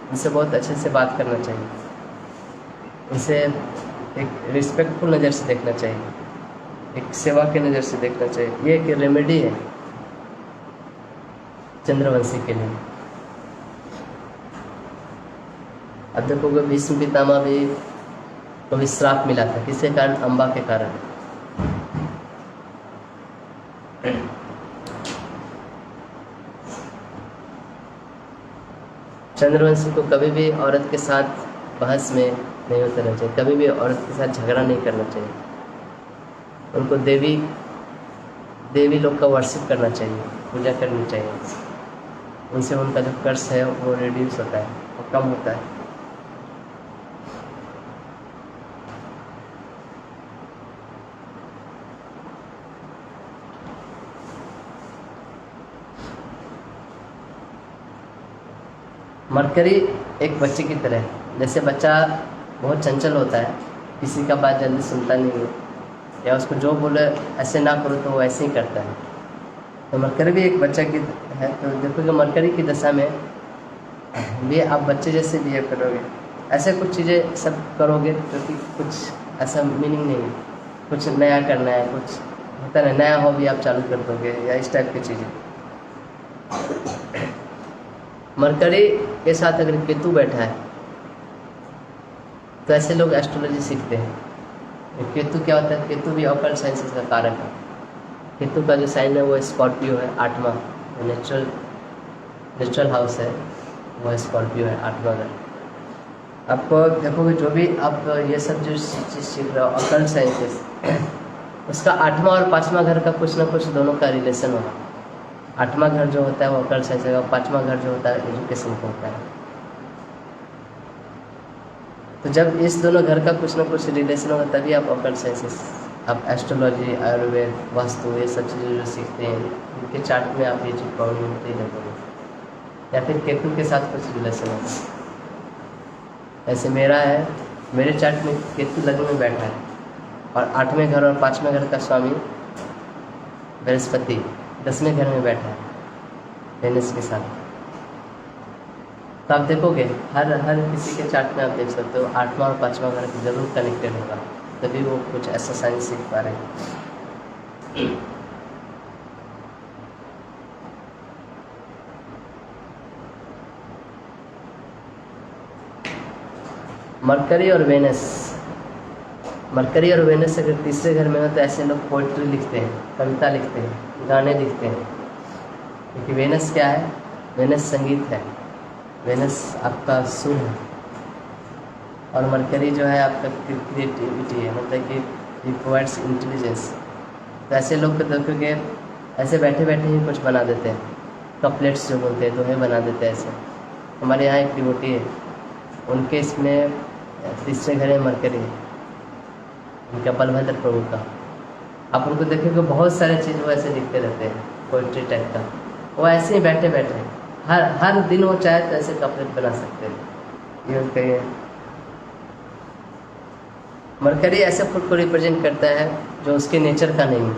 उनसे बहुत अच्छे से बात करना चाहिए, उनसे एक रिस्पेक्टफुल नज़र से देखना चाहिए, एक सेवा के नज़र से देखना चाहिए। ये एक रेमेडी है चंद्रवंशी के लिए। अब देखोगे भीष्म पितामह भी को भी श्राप मिला था, किसके कारण? अम्बा के कारण। चंद्रवंशी को कभी भी औरत के साथ बहस में नहीं उतरना चाहिए, कभी भी औरत के साथ झगड़ा नहीं करना चाहिए, उनको देवी लोग का वर्शिप करना चाहिए, पूजा करनी चाहिए, उनसे उनका जो कर्ज है वो रिड्यूस होता है, वो कम होता है। मरकरी एक बच्चे की तरह है, जैसे बच्चा बहुत चंचल होता है, किसी का बात जल्दी सुनता नहीं है, या उसको जो बोले ऐसे ना करो तो वो ऐसे ही करता है। तो मरकरी भी एक बच्चा की है। तो देखोगे मरकरी की दशा में भी आप बच्चे जैसे बिहेव करोगे, ऐसे कुछ चीज़ें सब करोगे क्योंकि कुछ ऐसा मीनिंग नहीं है, कुछ नया करना है, कुछ होता है नया हॉबी आप चालू कर दोगे या इस टाइप की चीज़ें। मरकरी के साथ अगर केतु बैठा है तो ऐसे लोग एस्ट्रोलॉजी सीखते हैं। केतु क्या होता है? केतु भी ऑकल्ट साइंसेस का कारक है। केतु का जो साइन है वो स्कॉर्पियो है, 8वां नेचुरल हाउस है, वो स्कॉर्पियो है 8वां घर। आपको देखोगे जो भी आप ये सब जो चीज़ सीख रहे हो ऑकल्ट साइंसेस, उसका 8वां और 5वां घर का कुछ ना कुछ दोनों का रिलेशन होगा। 8वां घर जो होता है वो ऑकल्ट साइंस का, 5वां घर जो होता है एजुकेशन का होता है। तो जब इस दोनों घर का कुछ ना कुछ रिलेशन होगा तभी आप ऑकल्ट साइंसेस, आप एस्ट्रोलॉजी, आयुर्वेद, वास्तु, ये सब चीज़ें जो सीखते हैं इनके चार्ट में आप ये चीज़ प्रॉब्लम मिलते ही रहते हैं। या फिर केतु के साथ कुछ रिलेशन होगा। ऐसे मेरा है, मेरे चार्ट में केतु लग्न में बैठा है और 8वें घर और 5वें घर का स्वामी बृहस्पति 10वें घर में बैठा है वेनस के साथ। तो आप देखोगे हर किसी के चार्ट में आप देख सकते हो 8वां और 5वां घर जरूर कनेक्टेड होगा, तभी वो कुछ ऐसा साइंस सीख पा रहे हैं। मरकरी और वेनस, मरकरी और वेनस अगर तीसरे घर में हो तो ऐसे लोग पोइट्री लिखते हैं, कविता लिखते हैं, गाने लिखते हैं। क्योंकि वेनस क्या है? वेनस संगीत है, वेनस आपका सुर है और मरकरी जो है आपका क्रिएटिविटी है, मतलब कि इट प्रोवाइड्स इंटेलिजेंस। तो ऐसे लोग को देखोगे ऐसे बैठे बैठे ही कुछ बना देते हैं, कपलेट्स जो बोलते हैं दोहे बना देते हैं ऐसे। हमारे यहाँ एक डिवोटी है, उनके इसमें तीसरे घर में मरकरी है, उनका बलभद्र प्रभु का। आप उनको देखोगे बहुत सारे चीज़ वो ऐसे लिखते रहते हैं, पोइट्री टाइप का। वो ऐसे ही बैठे बैठे हर दिन वो चाहे तो ऐसे कपलेट बना सकते हैं। ये उनका ये मरकरी ऐसे खुद को रिप्रेजेंट करता है जो उसके नेचर का नहीं है।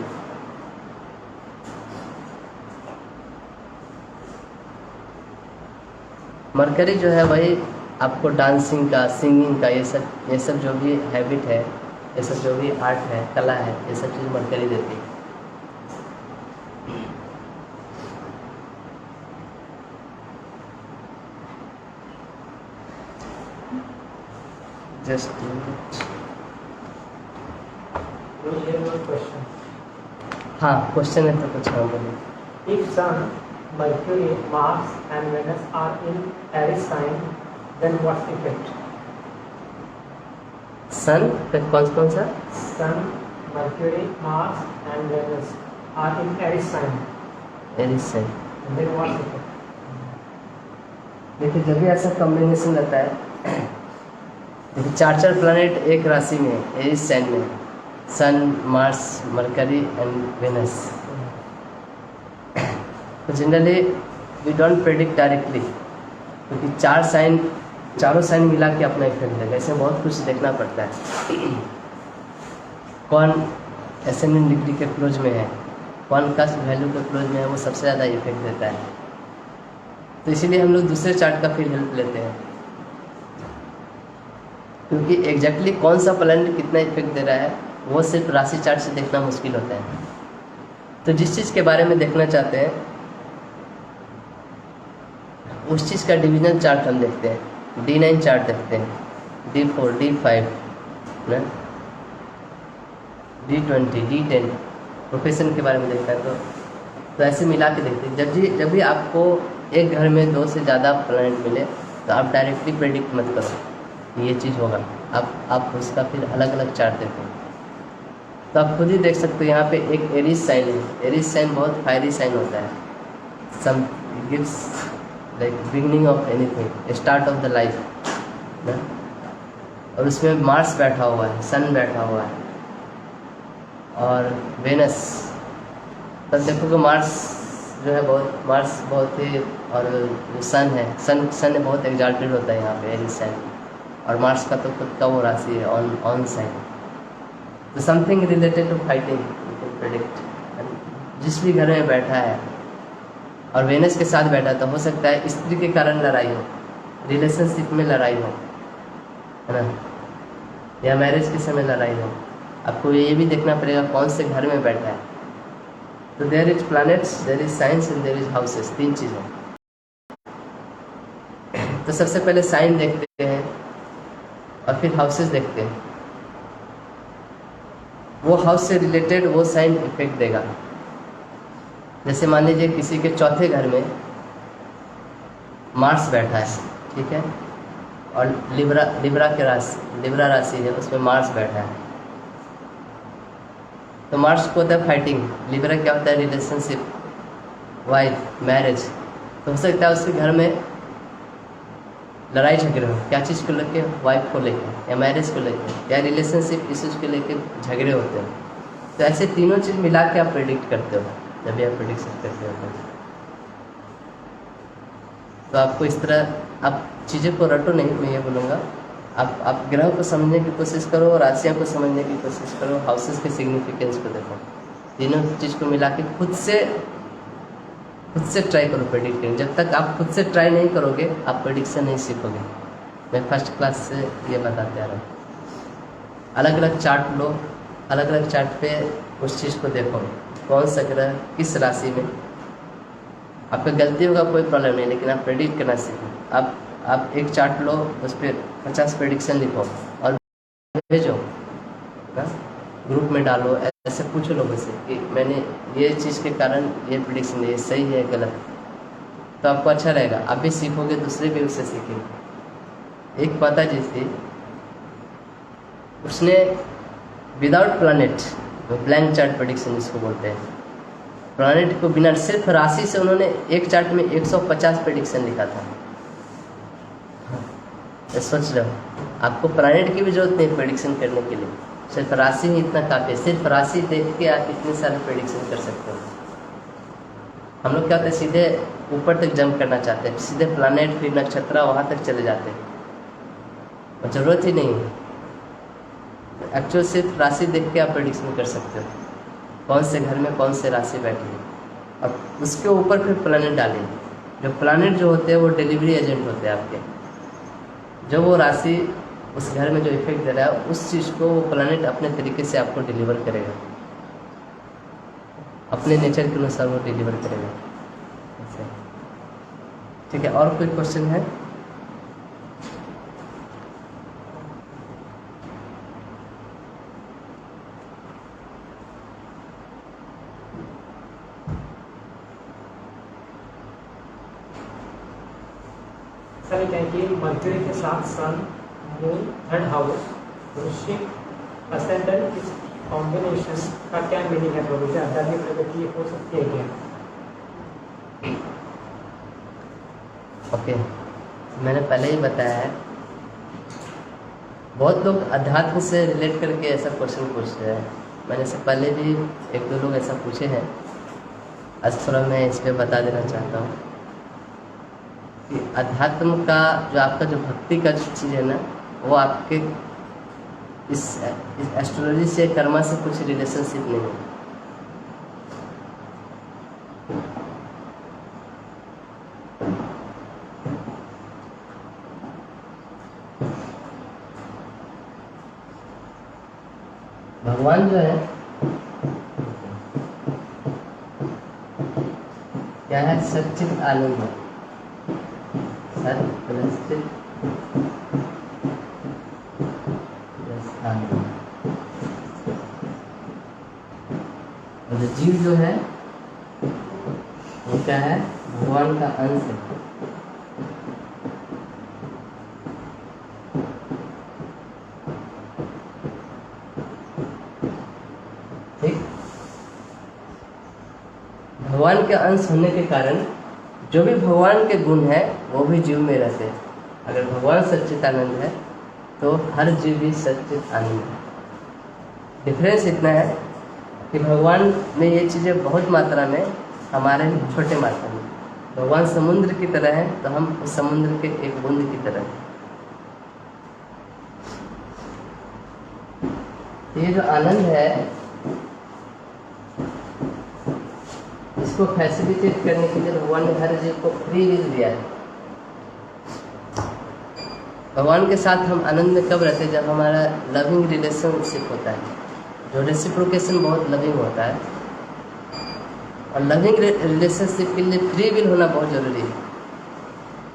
मरकरी जो है वही आपको डांसिंग का, सिंगिंग का, ये सब जो भी हैबिट है, ये सब जो भी आर्ट है, कला है, ये सब चीज़ मरकरी देती है। Just question. हाँ, क्वेश्चन है तो कुछ हाँ बोलिए। If Sun, Mercury, Mars and Venus are in Aries sign, then what's the effect? सन कौन सा? Sun, Mercury, Mars and Venus are in Aries sign, Aries से। then what's the effect? देखिए जब भी ऐसा कॉम्बिनेशन रहता है, देखिए 4 प्लैनेट एक राशि में, एरिस साइन में, sun, Mars, Mercury and Venus. तो generally we don't predict directly, क्योंकि चारों साइन मिला के अपना इफेक्ट देगा। इसमें बहुत कुछ देखना पड़ता है। कौन एसेंडेंट डिग्री के क्लोज में है, कौन का वैल्यू के क्लोज में है, वो सबसे ज़्यादा इफेक्ट देता है। तो इसीलिए हम लोग दूसरे चार्ट का फिर हेल्प लेते हैं, क्योंकि एग्जैक्टली कौन सा प्लैनेट कितना इफेक्ट दे रहा है वो सिर्फ राशि चार्ट से देखना मुश्किल होता है। तो जिस चीज़ के बारे में देखना चाहते हैं उस चीज़ का डिविजन चार्ट हम देखते हैं, D9 चार्ट देखते हैं, D4, D5 ना, D20, D10 प्रोफेशन के बारे में देखता है। तो ऐसे मिला के देखते हैं। जब भी आपको एक घर में 2 से ज़्यादा प्लैनेट मिले तो आप डायरेक्टली प्रेडिक्ट मत करो ये चीज़ होगा, आप उसका फिर अलग अलग चार्ट देते हैं। तो आप खुद ही देख सकते हो यहाँ पे एक एरिस साइन है। एरिस साइन बहुत फायरी साइन होता है, some gives like beginning of anything, start of the life ना। और उसमें मार्स बैठा हुआ है, सन बैठा हुआ है और वेनस। तब देखोगे मार्स जो है मार्स बहुत ही, और जो सन है, सन बहुत एग्जाल्टेड होता है यहाँ पे एरिस साइन, और मार्स का तो खुद का वो राशि है ऑन साइन। तो something related to fighting you can predict. जिस भी घर में बैठा है और वेनस के साथ बैठा तो हो सकता है स्त्री के कारण लड़ाई हो, रिलेशनशिप में लड़ाई हो, है ना, या मैरिज के समय लड़ाई हो। आपको ये भी देखना पड़ेगा कौन से घर में बैठा है। तो there is planets, there is science and there is houses, 3 चीज़ें। तो सबसे पहले साइन देखते हैं और फिर हाउसेस देखते हैं। वो हाउस से रिलेटेड वो साइन इफेक्ट देगा। जैसे मान लीजिए किसी के चौथे घर में मार्स बैठा है, ठीक है, और लिब्रा राशि है, उसमें मार्स बैठा है। तो मार्स को होता है फाइटिंग, लिब्रा क्या होता है रिलेशनशिप, वाइफ मैरिज। तो हो सकता है उसके घर में लड़ाई झगड़े हो, क्या चीज़ को लेके, वाइफ को लेकर या मैरिज को लेकर या रिलेशनशिप इश्यूज को लेकर झगड़े होते हैं। तो ऐसे तीनों चीज़ मिला के आप प्रेडिक्ट करते हो जब भी आप प्रेडिक्शन करते हो। तो आपको इस तरह आप चीज़ें को रटो नहीं, मैं ये बोलूँगा आप ग्रह को समझने की कोशिश करो और राशियाँ को समझने की कोशिश करो, हाउसेस के सिग्निफिकेंस को देखो, तीनों चीज़ को मिला के खुद से ट्राई करो प्रेडिक्ट करने। जब तक आप खुद से ट्राई नहीं करोगे आप प्रेडिक्शन नहीं सीखोगे। मैं फर्स्ट क्लास से ये बताते आ रहा हूँ। अलग अलग चार्ट लो, अलग अलग चार्ट पे उस चीज़ को देखो, कौन सा ग्रह किस राशि में। आपका गलती होगा कोई प्रॉब्लम नहीं, लेकिन आप प्रेडिक्ट करना सीखो। आप एक चार्ट लो, उस पर 50 प्रेडिक्शन लिखो और भेजो ना, ग्रुप में डालो, ऐसे पूछो लोगों से कि मैंने ये चीज़ के कारण ये प्रेडिक्शन ये सही है गलत, तो आपको अच्छा रहेगा। आप भी सीखोगे, दूसरे भी उससे सीखेंगे। एक माता जी थी, उसने without planet, blank chart prediction जिसको बोलते हैं, प्लानेट को बिना सिर्फ राशि से उन्होंने एक चार्ट में 150 प्रेडिक्शन लिखा था। सोच रहे हो आपको प्लानेट की भी जरूरत नहीं प्रेडिक्शन करने के लिए, सिर्फ राशि ही इतना काफ़ी है। सिर्फ राशि देख के आप इतने सारे प्रेडिक्शन कर सकते हो। हम लोग क्या होते हैं सीधे ऊपर तक जंप करना चाहते हैं, सीधे प्लानेट फिर नक्षत्र वहाँ तक चले जाते हैं, और ज़रूरत ही नहीं है। एक्चुअल सिर्फ राशि देख के आप प्रेडिक्शन कर सकते हो, कौन से घर में कौन से राशि बैठी है, और उसके ऊपर फिर प्लानेट डालिए। जो प्लानेट जो होते हैं वो डिलीवरी एजेंट होते हैं आपके, जो वो राशि उस घर में जो इफेक्ट दे रहा है उस चीज़ को वो प्लानेट अपने तरीके से आपको डिलीवर करेगा, अपने नेचर के अनुसार वो डिलीवर करेगा। ठीक है, और कोई क्वेश्चन है? सर क्या कि मर्क्यूरी के साथ सन, मून एंड हाउस, वृश्चिक असेंडेंट, इस कॉम्बिनेशन का क्या मीनिंग है? तो क्या आध्यात्मिक प्रगति हो सकती है क्या? ओके, मैंने पहले ही बताया है, बहुत लोग अध्यात्म से रिलेट करके ऐसा क्वेश्चन पूछते हैं। मैंने इससे पहले भी एक दो लोग ऐसा पूछे हैं, आज थोड़ा मैं इस पर बता देना चाहता हूँ कि अध्यात्म का जो आपका जो भक्ति का जो चीज़ है ना, वो आपके इस एस्ट्रोलॉजी से कर्मा से कुछ रिलेशनशिप नहीं है। भगवान जो है क्या है? सच्चित आनंद है, सत प्लस चित प्लस आनंद। और जो जीव जो है वो क्या है? भगवान का अंश है। भगवान के अंश होने के कारण जो भी भगवान के गुण है वो भी जीव में रहते हैं। अगर भगवान सच्चिदानंद है तो हर जीव भी सच्चिदानंद है। डिफरेंस इतना है कि भगवान में ये चीज़ें बहुत मात्रा में, हमारे में छोटे मात्रा में। भगवान समुद्र की तरह है तो हम उस समुद्र के एक बूंद की तरह हैं। ये जो आनंद है इसको फैसिलिटेट करने के लिए भगवान ने हर जीव को फ्री विल दिया है। भगवान के साथ हम आनंद में कब रहते हैं? जब हमारा लविंग रिलेशनशिप होता है, जो रेसिप्रोकेशन बहुत लविंग होता है। और लविंग रिलेशनशिप के लिए फ्री विल होना बहुत ज़रूरी है।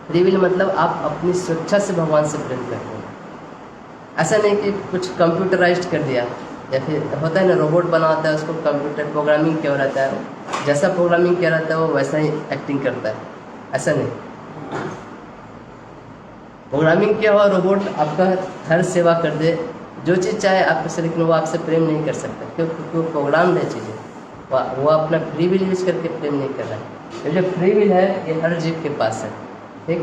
फ्री विल मतलब आप अपनी स्वेच्छा से भगवान से प्रेम करते हैं। ऐसा नहीं कि कुछ कंप्यूटराइज्ड कर दिया, या फिर होता है ना रोबोट बना होता है उसको कंप्यूटर प्रोग्रामिंग किया रहता है, जैसा प्रोग्रामिंग किया रहता है वो वैसा ही एक्टिंग करता है। ऐसा नहीं, प्रोग्रामिंग किया हुआ रोबोट आपका हर सेवा कर दे, जो चीज़ चाहे आपके से, लेकिन वो आपसे प्रेम नहीं कर सकता, क्योंकि वो प्रोग्राम है चीज़ें, वो अपना फ्री विल यूज करके प्रेम नहीं कर रहा है। ये जो फ्री विल है ये हर जीव के पास है, ठीक।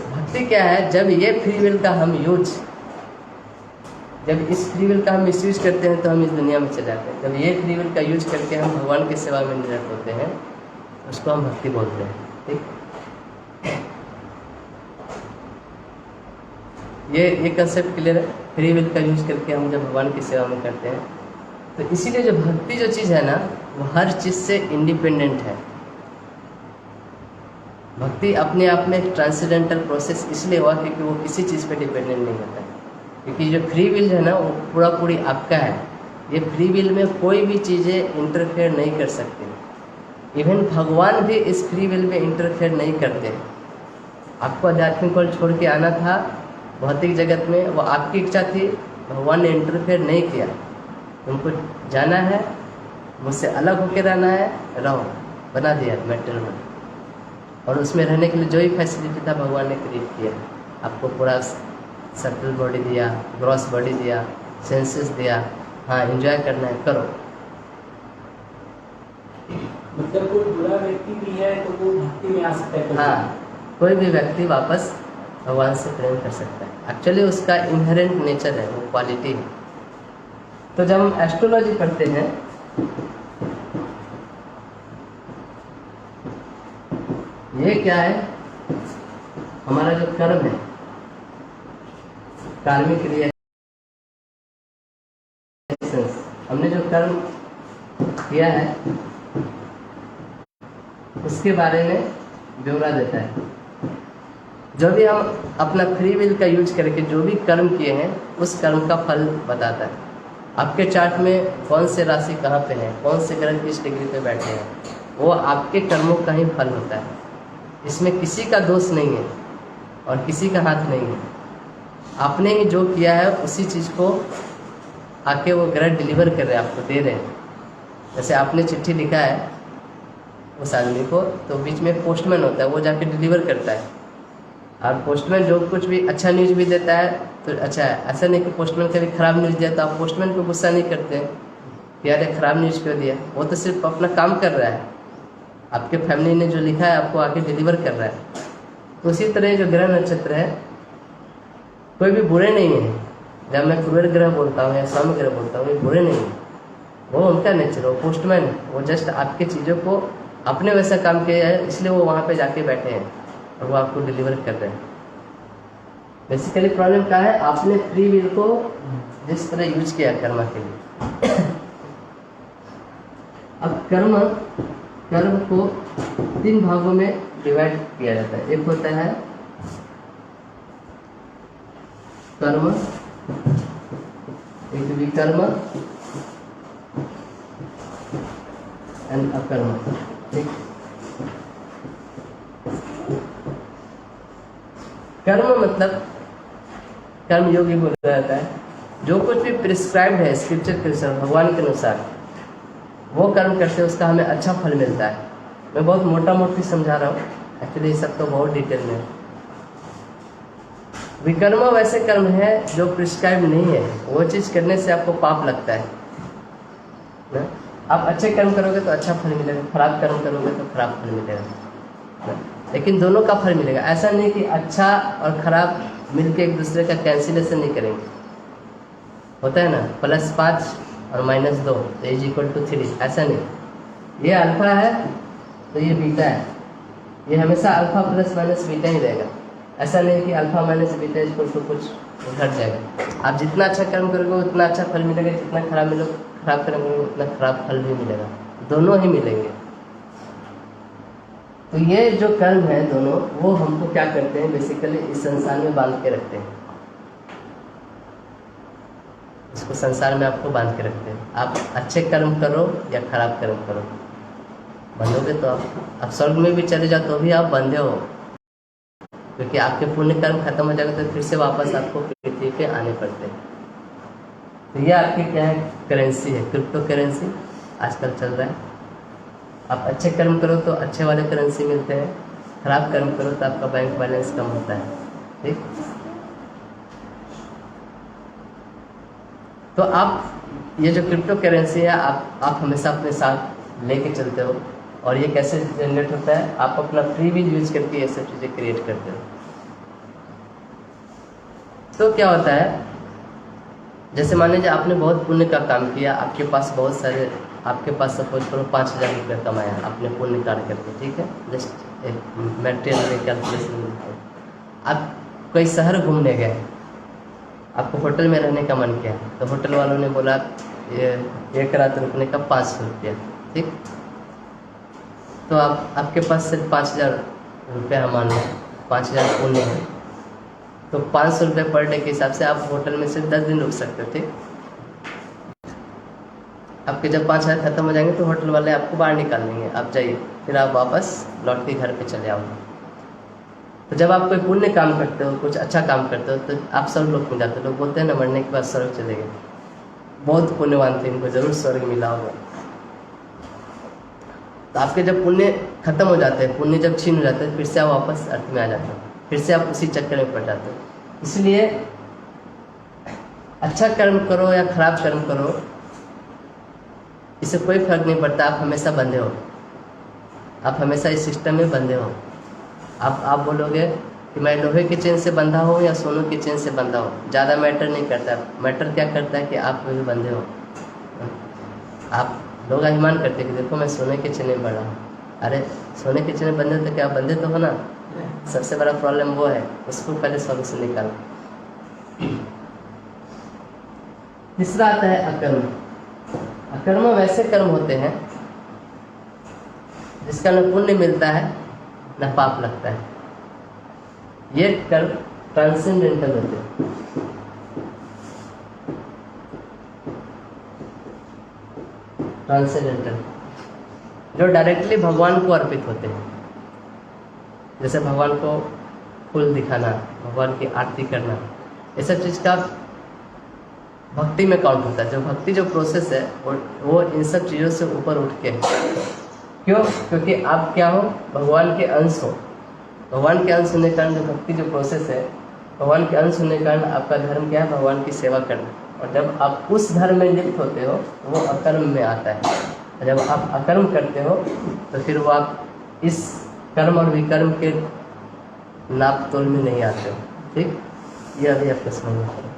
भक्ति क्या है, जब ये फ्री विल का हम यूज, जब इस फ्री विल का हम मिसयूज करते हैं तो हम इस दुनिया में चले जाते हैं। जब ये फ्री विल का यूज करके हम भगवान की सेवा में निरत होते हैं, उसको हम भक्ति बोलते हैं, ठीक। ये कंसेप्ट क्लियर है। फ्री विल का यूज करके हम जब भगवान की सेवा में करते हैं, तो इसीलिए जो भक्ति जो चीज़ है ना, वो हर चीज़ से इंडिपेंडेंट है। भक्ति अपने आप में एक ट्रांसेंडेंटल प्रोसेस इसलिए हुआ क्योंकि वो किसी चीज़ पे डिपेंडेंट नहीं होता है। क्योंकि जो फ्री विल है ना, वो पूरा पूरी आपका है। ये फ्री विल में कोई भी चीज़ें इंटरफेयर नहीं कर सकती। इवन भगवान भी इस फ्री विल में इंटरफेयर नहीं करते। आपको आध्यात्मिक वर्ल्ड छोड़ के आना था भौतिक जगत में, वो आपकी इच्छा थी, भगवान ने इंटरफेयर नहीं किया। तुमको जाना है, मुझसे अलग होकर रहना है, रहो, बना दिया मेटल में। और उसमें रहने के लिए जो भी फैसिलिटी था भगवान ने क्रिएट किया। आपको पूरा सटल बॉडी दिया, ग्रॉस बॉडी दिया, सेंसेस दिया, हाँ एंजॉय करना है, करो। मतलब कोई बुरा व्यक्ति भी है तो वो भक्ति में आ सकता है? हाँ, कोई भी व्यक्ति वापस भगवान से प्रेम कर सकता है। एक्चुअली उसका इनहेरेंट नेचर है, वो क्वालिटी है। तो जब हम एस्ट्रोलॉजी पढ़ते हैं, ये क्या है, हमारा जो कर्म है, कार्मिक रिएक्शंस, हमने जो कर्म किया है उसके बारे में ब्यौरा देता है। जो भी हम अपना फ्री विल का यूज करके जो भी कर्म किए हैं, उस कर्म का फल बताता है। आपके चार्ट में कौन से राशि कहाँ पे है, कौन से ग्रह किस डिग्री पे बैठे हैं, वो आपके कर्मों का ही फल होता है। इसमें किसी का दोष नहीं है और किसी का हाथ नहीं है। आपने ही जो किया है उसी चीज़ को आके वो ग्रह डिलीवर कर रहे हैं, आपको दे रहे हैं। जैसे आपने चिट्ठी लिखा है उस आदमी को, तो बीच में पोस्टमैन होता है, वो जाके डिलीवर करता है। और पोस्टमैन जो कुछ भी अच्छा न्यूज़ भी देता है तो अच्छा है। ऐसा नहीं कि पोस्टमैन कभी ख़राब न्यूज़ दिया तो आप पोस्टमैन को गुस्सा नहीं करते कि यार ख़राब न्यूज़ क्यों दिया। वो तो सिर्फ अपना काम कर रहा है, आपके फैमिली ने जो लिखा है आपको आके डिलीवर कर रहा है। तो उसी तरह जो ग्रह नक्षत्र है, कोई भी बुरे नहीं है। जब मैं कुबेर ग्रह बोलता हूँ या स्वामी ग्रह बोलता हूँ, ये बुरे नहीं है, वो उनका नेचर, वो पोस्टमैन है। वो जस्ट आपके चीज़ों को अपने वैसा काम किया है, इसलिए वो वहाँ पे जाके बैठे हैं और वो आपको डिलीवर कर रहे हैं। बेसिकली प्रॉब्लम क्या है, आपने फ्री विल को जिस तरह यूज किया कर्म के लिए। अब कर्म को 3 भागों में डिवाइड किया जाता है। एक होता है कर्म, एक विकर्म एंड अकर्म, ठीक। कर्म मतलब कर्म योगी बोला जाता है, जो कुछ भी प्रिस्क्राइब्ड है स्क्रिप्चर के अनुसार, भगवान के अनुसार वो कर्म करते हैं, उसका हमें अच्छा फल मिलता है। मैं बहुत मोटा मोटी समझा रहा हूँ, एक्चुअली सब तो बहुत डिटेल में। विकर्म वैसे कर्म है जो प्रिस्क्राइब नहीं है, वो चीज़ करने से आपको पाप लगता है ना? आप अच्छे कर्म करोगे तो अच्छा फल मिलेगा, खराब कर्म करोगे तो खराब फल मिलेगा ना? लेकिन दोनों का फल मिलेगा। ऐसा नहीं कि अच्छा और खराब मिलके एक दूसरे का कैंसिलेशन नहीं करेंगे। होता है ना, +5 और -2 तो = 3, ऐसा नहीं। ये अल्फा है तो ये बीटा है, ये हमेशा अल्फा + बीटा ही रहेगा। ऐसा नहीं कि अल्फा - बीटा = कुछ घट जाएगा। आप जितना अच्छा कर्म करोगे उतना अच्छा फल मिलेगा, जितना खराब कर्म करोगे उतना खराब फल भी मिलेगा, दोनों ही मिलेंगे। तो ये जो कर्म है दोनों, वो हमको क्या करते हैं, बेसिकली इस संसार में बांध के रखते हैं। इसको संसार में आपको बांध के रखते हैं। आप अच्छे कर्म करो या खराब कर्म करो, बंधोगे तो आप स्वर्ग में भी चले जाओ तो भी आप बंधे हो, क्योंकि आपके पुण्य कर्म खत्म हो जाएगा तो फिर से वापस आपको पृथ्वी पे आने पड़ते हैं। तो ये आपकी क्या है, करेंसी है, क्रिप्टो करेंसी आजकल चल रहा है। आप अच्छे कर्म करो तो अच्छे वाले करेंसी मिलते हैं, खराब कर्म करो तो आपका बैंक बैलेंस कम होता है। ठीक, तो आप ये जो क्रिप्टो करेंसी है आप हमेशा अपने साथ लेके चलते हो। और ये कैसे जनरेट होता है, आप अपना फ्री विल यूज करके ये सब चीज़ें क्रिएट करते हो। तो क्या होता है, जैसे मान लीजिए आपने बहुत पुण्य का काम किया, आपके पास बहुत सारे, आपके पास सपोज करो 5,000 रुपये कमाया आपने पुण्य कार्य करके, ठीक है, जस्ट एक मेटेरियल में कैलकुलेशन। आप कोई शहर घूमने गए, आपको होटल में रहने का मन किया, तो होटल वालों ने बोला ये 1 रात रुकने का 500 रुपया। ठीक, तो आपके पास सिर्फ 5,000 रुपया है, मान लो 5,000 पुण्य है, तो 500 रुपये पर डे के हिसाब से आप होटल में सिर्फ 10 दिन रुक सकते हो। ठीक, आपके जब 5,000 खत्म हो जाएंगे तो होटल वाले आपको बाहर निकाल देंगे, आप जाइए, फिर आप वापस लौट के घर पे चले आओ। तो जब आप कोई पुण्य काम करते हो, कुछ अच्छा काम करते हो, तो आप सब लोग मिल जाते हो। लोग बोलते हैं ना, मरने के बाद स्वर्ग चले गए, बहुत पुण्यवान थे, इनको जरूर स्वर्ग मिला होगा। तो आपके जब पुण्य खत्म हो जाते हैं, पुण्य जब छीन हो जाते हैं, फिर से आप वापस अर्थ में आ जाते हो, फिर से आप उसी चक्कर में पड़ जाते हो। इसलिए अच्छा कर्म करो या खराब कर्म करो, इससे कोई फर्क नहीं पड़ता, आप हमेशा बंधे हो, आप हमेशा इस सिस्टम में बंधे हो। आप बोलोगे कि मैं लोहे के चेन से बंधा हूँ या सोनू के चेन से बंधा हूँ, ज़्यादा मैटर नहीं करता। मैटर क्या करता है कि आप भी बंधे हो। आप लोग अभिमान करते हैं कि देखो मैं सोने के चेन में बंधा हूँ। अरे सोने के चेन में बंधे तो क्या बंधे तो हो ना, सबसे बड़ा प्रॉब्लम वो है, उसको पहले सॉल्यूशन निकालो। तीसरा आता है अकर्म। अकर्म वैसे कर्म होते हैं जिसका न पुण्य मिलता है न पाप लगता है। ये कर्म ट्रांसेंडेंटल होते हैं। ट्रांसेंडेंटल जो डायरेक्टली भगवान को अर्पित होते हैं, जैसे भगवान को फूल दिखाना, भगवान की आरती करना, ये सब चीज़ का भक्ति में काउंट होता है। जो भक्ति जो प्रोसेस है वो इन सब चीज़ों से ऊपर उठ के, क्यों? क्योंकि आप क्या हो, भगवान के अंश हो। भगवान के अंश होने के कारण जो भक्ति जो प्रोसेस है, भगवान के अंश होने के कारण आपका धर्म क्या है, भगवान की सेवा करना। और जब आप उस धर्म में लिप्त होते हो तो वो अकर्म में आता है। और जब आप अकर्म करते हो तो फिर वो आप इस कर्म और विकर्म के नाप तोल में नहीं आते हो। ठीक, ये अभी आपको समझना पड़ेगा।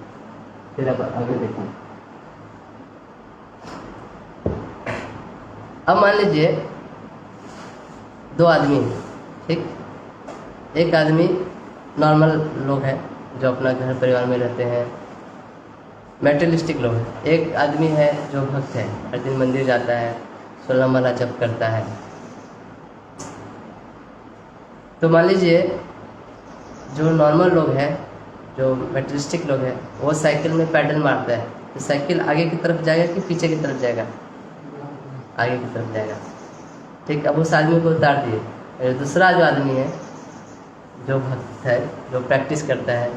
फिर अब आगे देखिए। अब मान लीजिए 2 आदमी हैं, ठीक, एक आदमी नॉर्मल लोग हैं जो अपना घर परिवार में रहते हैं, मेटेरियलिस्टिक लोग हैं। एक आदमी है जो भक्त है, हर दिन मंदिर जाता है, 16 माला जप करता है। तो मान लीजिए जो नॉर्मल लोग हैं, जो मेटेरियलिस्टिक लोग हैं, वो साइकिल में पैडल मारता है, तो साइकिल आगे की तरफ जाएगा कि पीछे की तरफ जाएगा? आगे की तरफ जाएगा। ठीक, अब उस आदमी को उतार दिए। दूसरा जो आदमी है जो भक्त है, जो प्रैक्टिस करता है,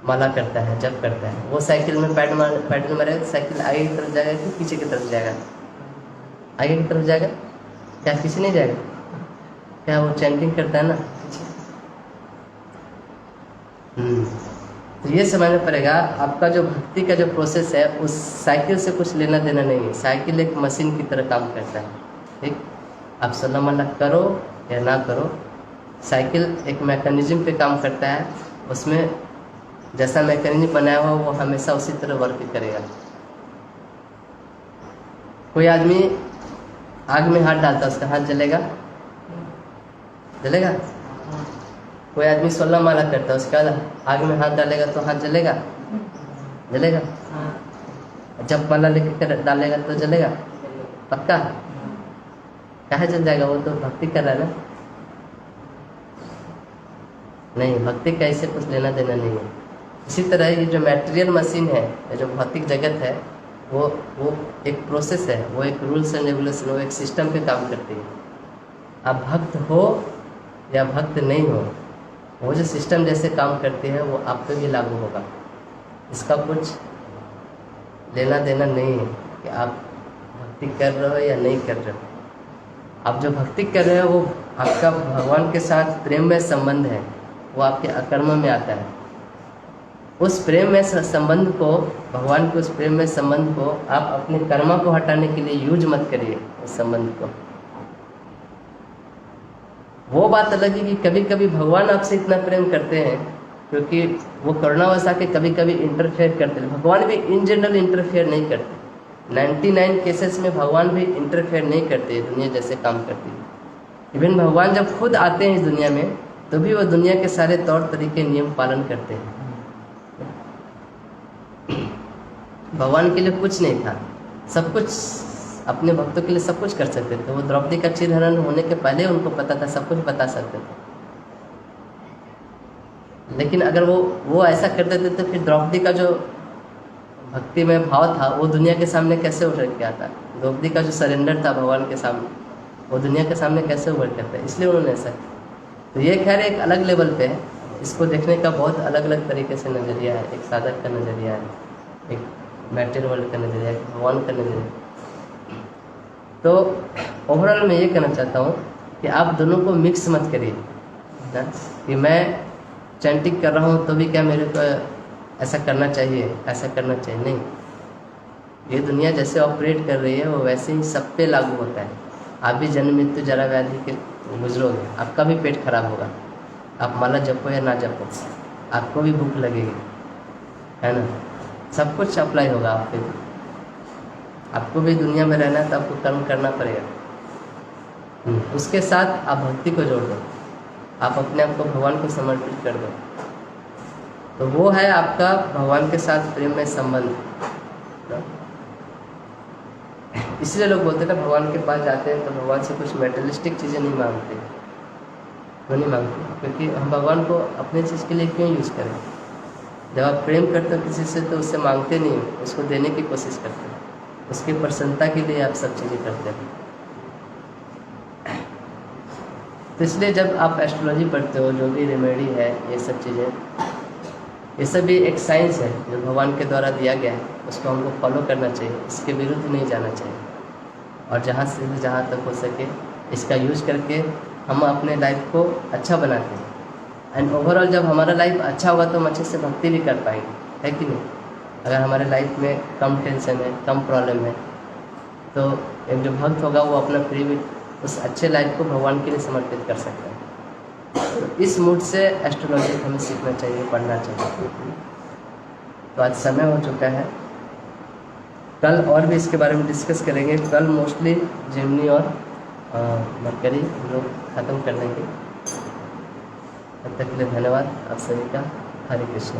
माला करता है, जप करता है, वो साइकिल में पैडल मारेगा, साइकिल आगे की तरफ जाएगा कि पीछे की तरफ जाएगा? आगे की तरफ जाएगा। क्या पीछे नहीं जाएगा? क्या वो चैंटिंग करता है ना। तो ये समझना पड़ेगा, आपका जो भक्ति का जो प्रोसेस है उस साइकिल से कुछ लेना देना नहीं है। साइकिल एक मशीन की तरह काम करता है। ठीक, आप 16 माला करो या ना करो, साइकिल एक मैकेनिज्म पे काम करता है। उसमें जैसा मैकेनिज्म बनाया हुआ वो हमेशा उसी तरह वर्क करेगा। कोई आदमी आग में हाथ डालता है, उसका हाथ जलेगा? जलेगा? कोई आदमी 16 माला करता है, उसका आग में हाथ डालेगा तो हाथ जलेगा? जलेगा? जब माला लेकर डालेगा तो जलेगा? पक्का? काहे जल जाएगा? वो तो भक्ति कर रहा है ना। नहीं, भक्ति का इससे कुछ लेना देना नहीं है। इसी तरह ये जो मटेरियल मशीन है, ये जो भौतिक जगत है, वो एक प्रोसेस है, वो एक रूल्स एंड रेगुलेशन, वो एक सिस्टम पे काम करती है। आप भक्त हो या भक्त नहीं हो, वो जो सिस्टम जैसे काम करती है वो आप पे भी लागू होगा। इसका कुछ लेना देना नहीं है कि आप भक्ति कर रहे हो या नहीं कर रहे हो। आप जो भक्ति कर रहे हो वो आपका भगवान के साथ प्रेम में संबंध है, वो आपके अकर्म में आता है। उस प्रेम में संबंध को, भगवान के उस प्रेम में संबंध को आप अपने कर्मा को हटाने के लिए यूज मत करिए उस संबंध को। वो बात अलग है कि कभी कभी भगवान आपसे इतना प्रेम करते हैं क्योंकि वो करुणावश आके कभी कभी इंटरफेयर करते हैं। भगवान भी इन जनरल इंटरफेयर नहीं करते, 99 केसेस में भगवान भी इंटरफेयर नहीं करते, दुनिया जैसे काम करती है। इवन भगवान जब खुद आते हैं इस दुनिया में तो भी वो दुनिया के सारे तौर तरीके नियम पालन करते हैं। भगवान के लिए कुछ नहीं था, सब कुछ अपने भक्तों के लिए सब कुछ कर सकते थे। वो द्रौपदी का चिरहरण होने के पहले उनको पता था, सब कुछ बता सकते थे। लेकिन अगर वो ऐसा कर देते तो फिर द्रौपदी का जो भक्ति में भाव था वो दुनिया के सामने कैसे उभर के आता। द्रौपदी का जो सरेंडर था भगवान के सामने, वो दुनिया के सामने कैसे उभर के आता, इसलिए उन्होंने ऐसा किया। तो ये खैर एक अलग लेवल पे है, इसको देखने का बहुत अलग अलग तरीके से नज़रिया है। एक साधक का नज़रिया है, एक मैटेरियल वर्ल्ड का नज़रिया है, भगवान का नज़रिया। तो ओवरऑल मैं ये कहना चाहता हूँ कि आप दोनों को मिक्स मत करिए ना, कि मैं चैंटिंग कर रहा हूँ तो भी क्या मेरे को ऐसा करना चाहिए, ऐसा करना चाहिए, नहीं। ये दुनिया जैसे ऑपरेट कर रही है वो वैसे ही सब पे लागू होता है। आप भी जन्म मृत्यु जरा व्याधि के गुजरोगे, आपका भी पेट खराब होगा, आप माला जपो या ना जपो, आपको भी भूख लगेगी, है ना। सब कुछ अप्लाई होगा आप पे। आपको भी दुनिया में रहना है तो आपको कर्म करना पड़ेगा। उसके साथ आप भक्ति को जोड़ दो, आप अपने आप को भगवान को समर्पित कर दो, तो वो है आपका भगवान के साथ प्रेम में संबंध। इसलिए लोग बोलते हैं ना, भगवान के पास जाते हैं तो भगवान से कुछ मेटेरियलिस्टिक चीज़ें नहीं मांगते। वो नहीं मांगते क्योंकि हम भगवान को अपने चीज़ के लिए क्यों यूज़ करें। जब आप प्रेम करते हो किसी से तो उससे मांगते नहीं हो, उसको देने की कोशिश करते हो, उसकी प्रसन्नता के लिए आप सब चीज़ें करते हो। तो इसलिए जब आप एस्ट्रोलॉजी पढ़ते हो, जो भी रेमेडी है, ये सब चीज़ें, ये सब भी एक साइंस है जो भगवान के द्वारा दिया गया है, उसको हमको फॉलो करना चाहिए, इसके विरुद्ध नहीं जाना चाहिए। और जहाँ से भी जहाँ तक हो सके इसका यूज़ करके हम अपने लाइफ को अच्छा बनाते हैं। एंड ओवरऑल जब हमारा लाइफ अच्छा होगा तो हम अच्छे से भक्ति भी कर पाएंगे, है कि नहीं। अगर हमारे लाइफ में कम टेंशन है, कम प्रॉब्लम है, तो एक जो भक्त होगा वो अपना फ्री भी उस अच्छे लाइफ को भगवान के लिए समर्पित कर सकता है। तो इस मूड से एस्ट्रोलॉजी हमें सीखना चाहिए, पढ़ना चाहिए। तो आज समय हो चुका है, कल और भी इसके बारे में डिस्कस करेंगे। कल मोस्टली जेमिनी और मरकरी हम लोग ख़त्म कर देंगे। तब तक के लिए धन्यवाद आप सभी का। हरे कृष्ण।